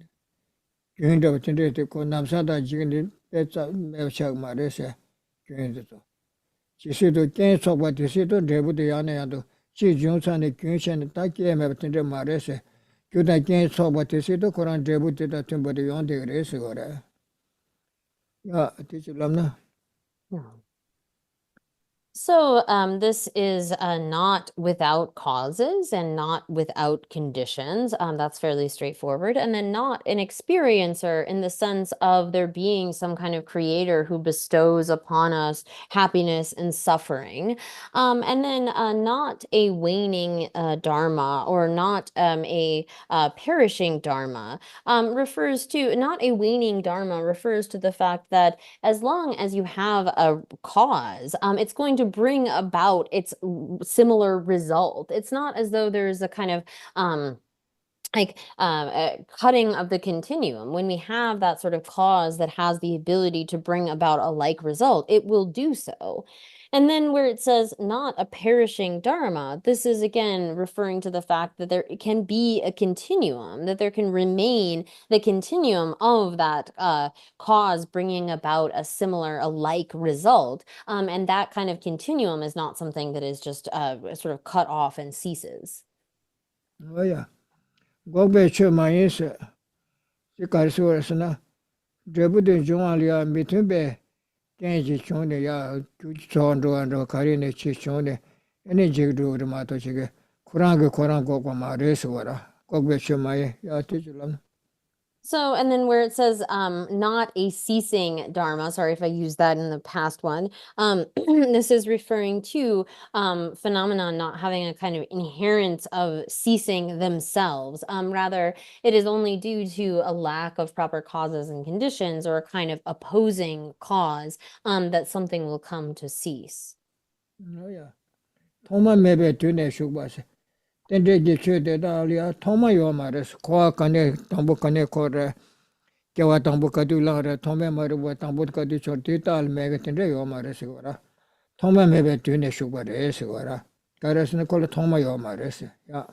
gyuhinda tinte de ko namsada jikini pecha mewchak ma rese, gyuhinda to. Jisi do gen soba disi don rebu de yana yado, chi jongsa ne gyunshen da kye meba tinte ma rese, gyuda gen soba disi do koran rebu de da timbo de yonde rese gora. Ya, tichi lamna. So this is not without causes and not without conditions. That's fairly straightforward. And then not an experiencer in the sense of there being some kind of creator who bestows upon us happiness and suffering. And then not a waning dharma or not a perishing dharma refers to, not a waning dharma refers to the fact that as long as you have a cause, it's going to bring about its similar result. It's not as though there's a kind of cutting of the continuum. When we have that sort of cause that has the ability to bring about a like result, it will do so. And then where it says not a perishing dharma, this is again referring to the fact that there can be a continuum, that there can remain the continuum of that cause bringing about a similar, a like result. And that kind of continuum is not something that is just sort of cut off and ceases. Oh yeah. Gogbe che ma yinsa, jikarisuwarasana, drebu de jongaliya mitunbe, genji chonde ya chondo karine chi chonde ene jigdu ma to chige kurang go ma reswara gogbe chemaye ya tijulam. So, and then where it says not a ceasing dharma, sorry if I used that in the past one, this is referring to phenomena not having a kind of inherence of ceasing themselves. Rather, it is only due to a lack of proper causes and conditions or a kind of opposing cause that something will come to cease. Oh yeah. Thoma mebe tune shubase. Tende je che de dalia thoma yo mares ko kane tambu kane kore kewa tambu kadu la re thome maru wa tambu kadu choti tal mege tende yo mares gora. Thoma mebe tune shubare segora. Karesne ko thoma yo mares. Yeah.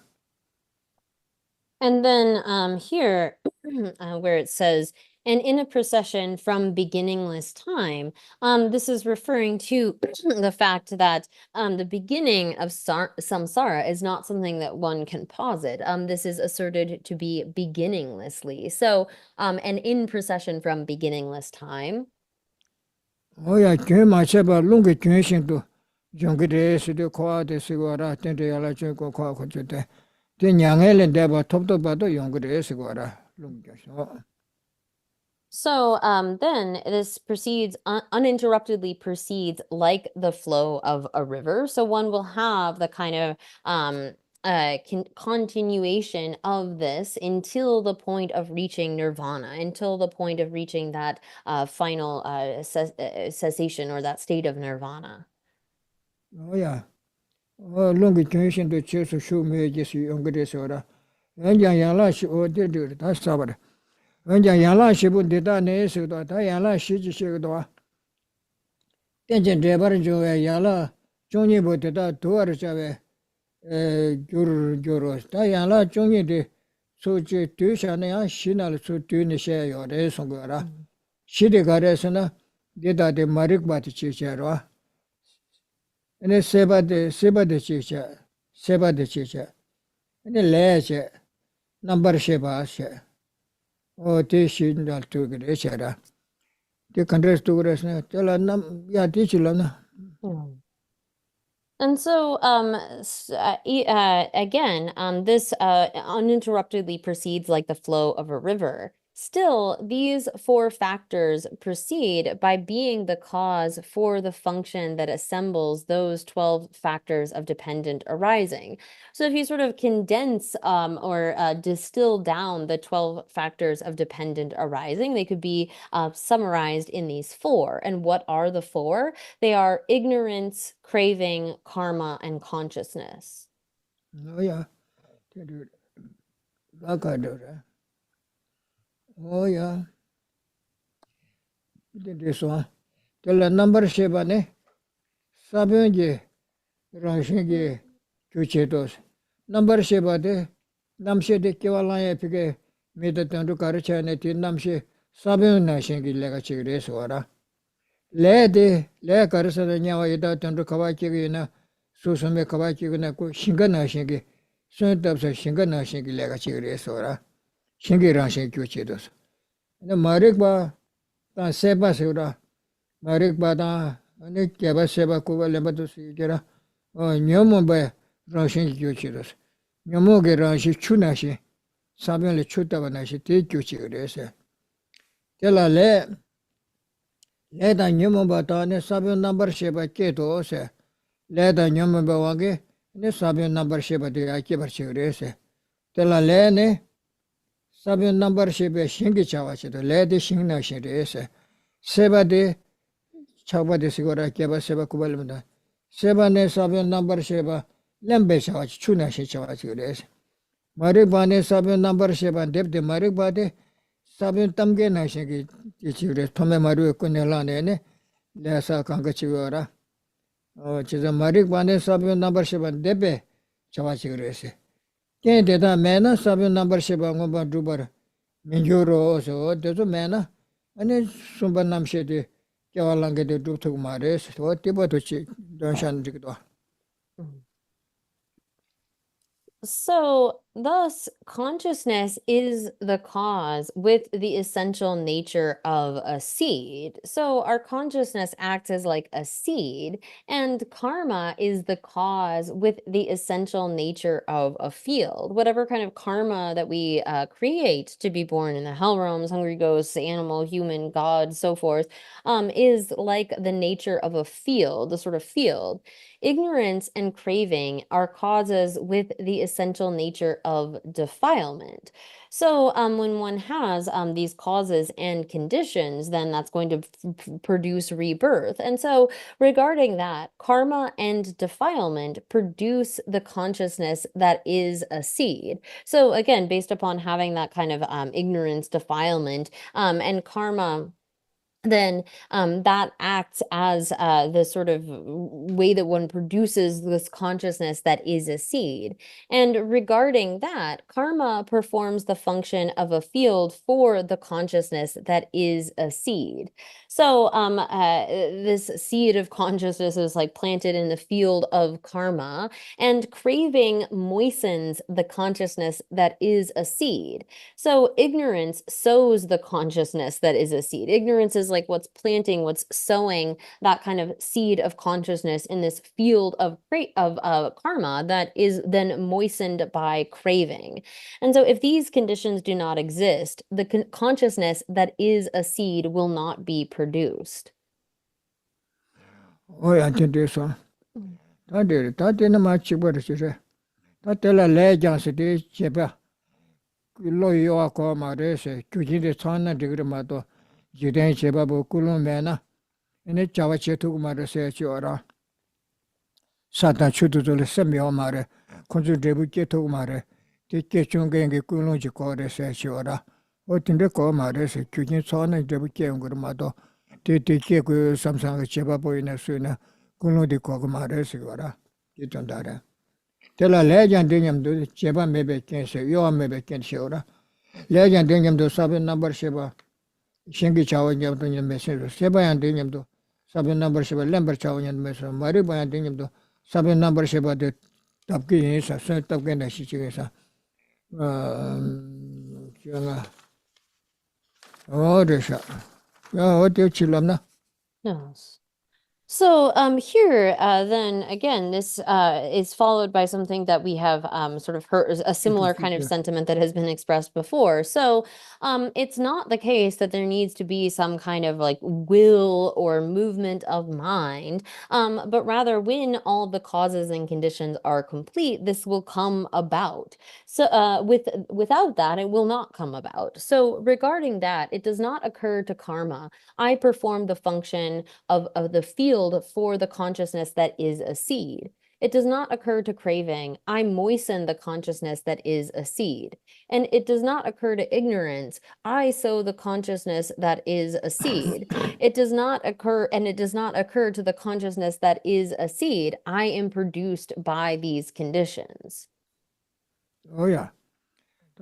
And then here, where it says, and in a procession from beginningless time, this is referring to the fact that the beginning of samsara is not something that one can posit. This is asserted to be beginninglessly. So, and in procession from beginningless time. Oh yeah, kyun ma cheba lungi kyun shin tu jongge de se de kwa de sigora tende yala chun ko kwa ko chute. De nyangelen de ba top to ba do yongge de sigora lungi so. So then this proceeds, uninterruptedly proceeds like the flow of a river. So one will have the kind of continuation of this until the point of reaching nirvana, until the point of reaching that final cessation or that state of nirvana. Oh yeah. Oh, lungi kyun shin tu chesu shu me jesi yongge de sora. Yang yang la shi o de de ta sabar. 언제 양라 시분 대다 내서도 다 양라 시지시도 텐전 레버는 조에 양라 종이 보다 도와를 잡에 교로 다 양라 종이데 소지 뒤샤네 신할 수 뒤니셔요 레송 거라 시대 가래서나 대다데 마릭바티 치셔로 ene sebade chicha ene leche number sheba she o te shin dal tu gre chara te kandres tu gre ne tela nam ya ti chilana. Mm. And so, again, this uninterruptedly proceeds like the flow of a river. Still, these four factors proceed by being the cause for the function that assembles those 12 factors of dependent arising. So if you sort of condense or distill down the 12 factors of dependent arising, they could be summarized in these four. And what are the four? They are ignorance, craving, karma, and consciousness. Oh yeah, oh yeah, this one tela number sheba ne sabenge rashinge chuchedos number sheba de namshe de kewala ye pige medatandu karachane ti namshe sabeng na shingi lega chigre sora le karasana nyawa ida tandu kawaki na susame kawaki na ko shinga na shingi suntabsa shinga na shingi lega chigre sora shingi rashin chuchedos ne marikba ta seba sura marikba ta ne keba seba ko le badu sigera nyomo ba rashin chuchedos nyomo ge rashin chunashi sabeng le chutaba na shi te chuchigre se tela le da nyomo ba ta ne sabeng number sheba keto se le da nyomo ba wage ne sabeng number sheba de akebar chigre se tela le ne sabeng number sheba shingi chawa chido le de shingna shire se seba de chaba de sigora keba seba kubalmda seba ne sabeng number sheba lembe chawa chuna shi chawa chigre se marikba ne sabeng number sheba debde marikba de sabeng tamge na shingi chigre thome maru ko ne la ne le sa kanga chigora chiza marikba ne sabeng number sheba debe chawa chigre se ken de da mena sabeng number sheba ngomba dubar minjuro so de mena ane sumba namshe de kyawalange de dubthuk mare so tiba to chi danshan jigdo. So, thus, consciousness is the cause with the essential nature of a seed. So, our consciousness acts as like a seed, and karma is the cause with the essential nature of a field. Whatever kind of karma that we create to be born in the hell realms, hungry ghosts, animal, human, god, so forth, is like the nature of a field, the sort of field. Ignorance and craving are causes with the essential nature of defilement. So when one has these causes and conditions, then that's going to produce rebirth. And so regarding that, karma and defilement produce the consciousness that is a seed. So again, based upon having that kind of ignorance, defilement, and karma, then that acts as the sort of way that one produces this consciousness that is a seed. And regarding that, karma performs the function of a field for the consciousness that is a seed. So this seed of consciousness is like planted in the field of karma, and craving moistens the consciousness that is a seed. So ignorance sows the consciousness that is a seed. Ignorance is like what's planting, what's sowing that kind of seed of consciousness in this field of karma that is then moistened by craving. And so if these conditions do not exist, the consciousness that is a seed will not be produced. Oh yeah, so that in my chibar chire that tela le jans de cheba lo yo ko ma re se kyujin de chana digre ma to jiden cheba bo kulun mena ene chawa chetu ma re se chora sata chutu le semyo ma re konju debu chetu ma re te kechung ge kulun ji ko re se chora 어떤데 거 말해서 규진 소는 저부 깨운 거 마도 되게 그 삼상의 제바 보이는 수나 군로디 거고 말해서 거라 이던다래 telā lējiān dēnyam dō jebā mēbē kēnshē, yuwa mēbē kēnshē ora. Lējiān dēnyam dō sābi nāmbar shēbā, shēngi chāwa nyam dō nyam mēsē rō. Shēbāyān dēnyam dō sābi nāmbar shēbā, lēmbar chāwa nyam mēsē rō. Mārībāyān dēnyam dō sābi nāmbar shēbā dē tabkī yīnsā, sō tabkī nā shī chī yīnsā. Chīwa ngā, o rēshā. Yā, o tēw chīlam nā. Yes. So here, then again, this is followed by something that we have sort of heard, a similar kind of sentiment that has been expressed before. So it's not the case that there needs to be some kind of like will or movement of mind, but rather when all the causes and conditions are complete, this will come about. So without that, it will not come about. So regarding that, it does not occur to karma. I perform the function of the field for the consciousness that is a seed. It does not occur to craving. I moisten the consciousness that is a seed. And it does not occur to ignorance. I sow the consciousness that is a seed. It does not occur, and it does not occur to the consciousness that is a seed. I am produced by these conditions. Oh yeah.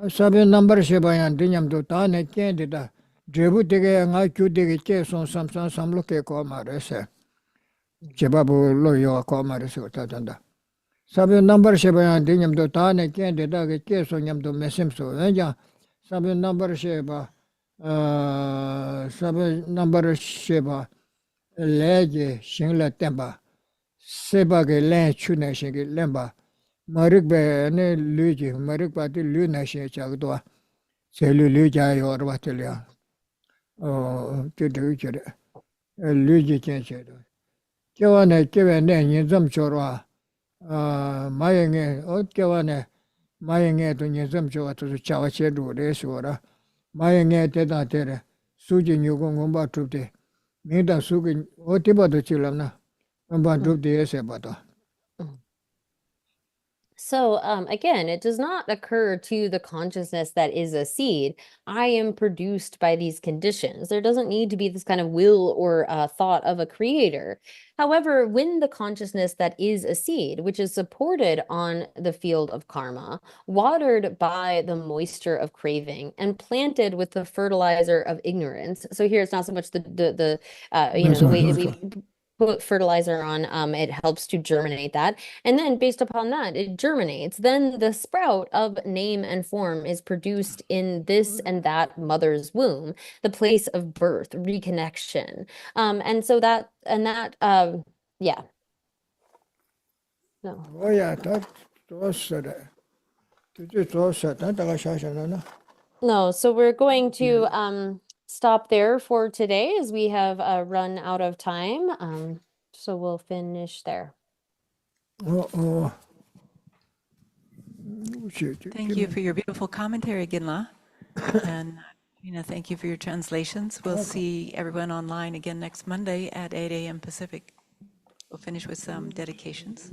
Sabi number shebayan dinyamdo ta ne kendida. Jebu dige nga kyu dige ke son samsan samlo ke ko marese. Jebabu lo yo ko marese ta tanda. Sabi number shebayan dinyamdo ta ne kendida ke son nyamdo mesim so. Ja sabi number sheba sabi number sheba leje shingla temba. Seba ge len chune shige lemba. Marikbe ne luji marikba ti lu na she chagdo. Se lu ja yo orwatelia. Luji kenche do. Kewane kevene nyenzam chorwa. Mayenge kewane mayenge to nyenzam chorwa to chawa chedu resora. Mayenge te da tere suji nyugo ngomba trupte. Minda sugi otiba do chilamna. Ngomba trupte ese bata. So again, it does not occur to the consciousness that is a seed. I am produced by these conditions. There doesn't need to be this kind of will or thought of a creator. However, when the consciousness that is a seed, which is supported on the field of karma, watered by the moisture of craving, and planted with the fertilizer of ignorance. So here it's not so much the way we put fertilizer on, it helps to germinate that. And then based upon that, it germinates. Then the sprout of name and form is produced in this and that mother's womb, the place of birth, reconnection. And so that, yeah. No. Oh yeah, that's No, so we're going to stop there for today as we have run out of time. So we'll finish there. Thank you for your beautiful commentary, Ginla. And thank you for your translations. We'll see everyone online again next Monday at 8 a.m. Pacific. We'll finish with some dedications.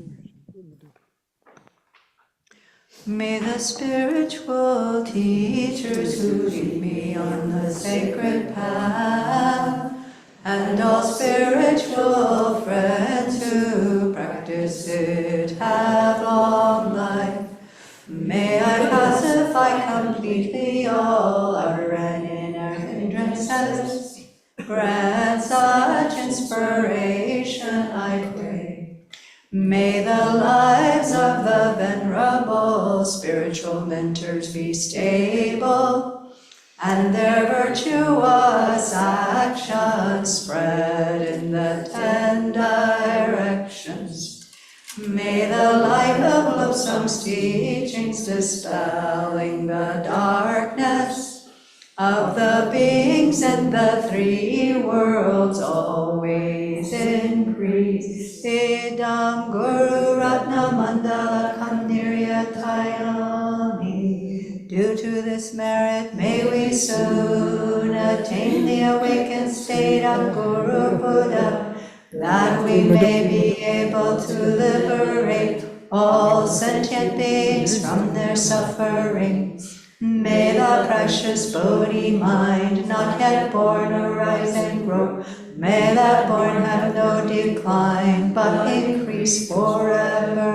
May the spiritual teachers who lead me on the sacred path, and all spiritual friends who practice it have long life. May I pacify completely all outer and inner hindrances. Grant such inspiration, I pray. May the lives of the venerable spiritual mentors be stable, and their virtuous actions spread in the 10 directions. May the light of wholesome's teachings dispelling the darkness of the beings in the 3 worlds always increase. Idam Guru Ratna Mandala Kandiryatayami. Due to this merit, may we soon attain the awakened state of Guru Buddha, that we may be able to liberate all sentient beings from their sufferings. May the precious Bodhi mind, not yet born, arise and grow. May that born have no decline, but increase forever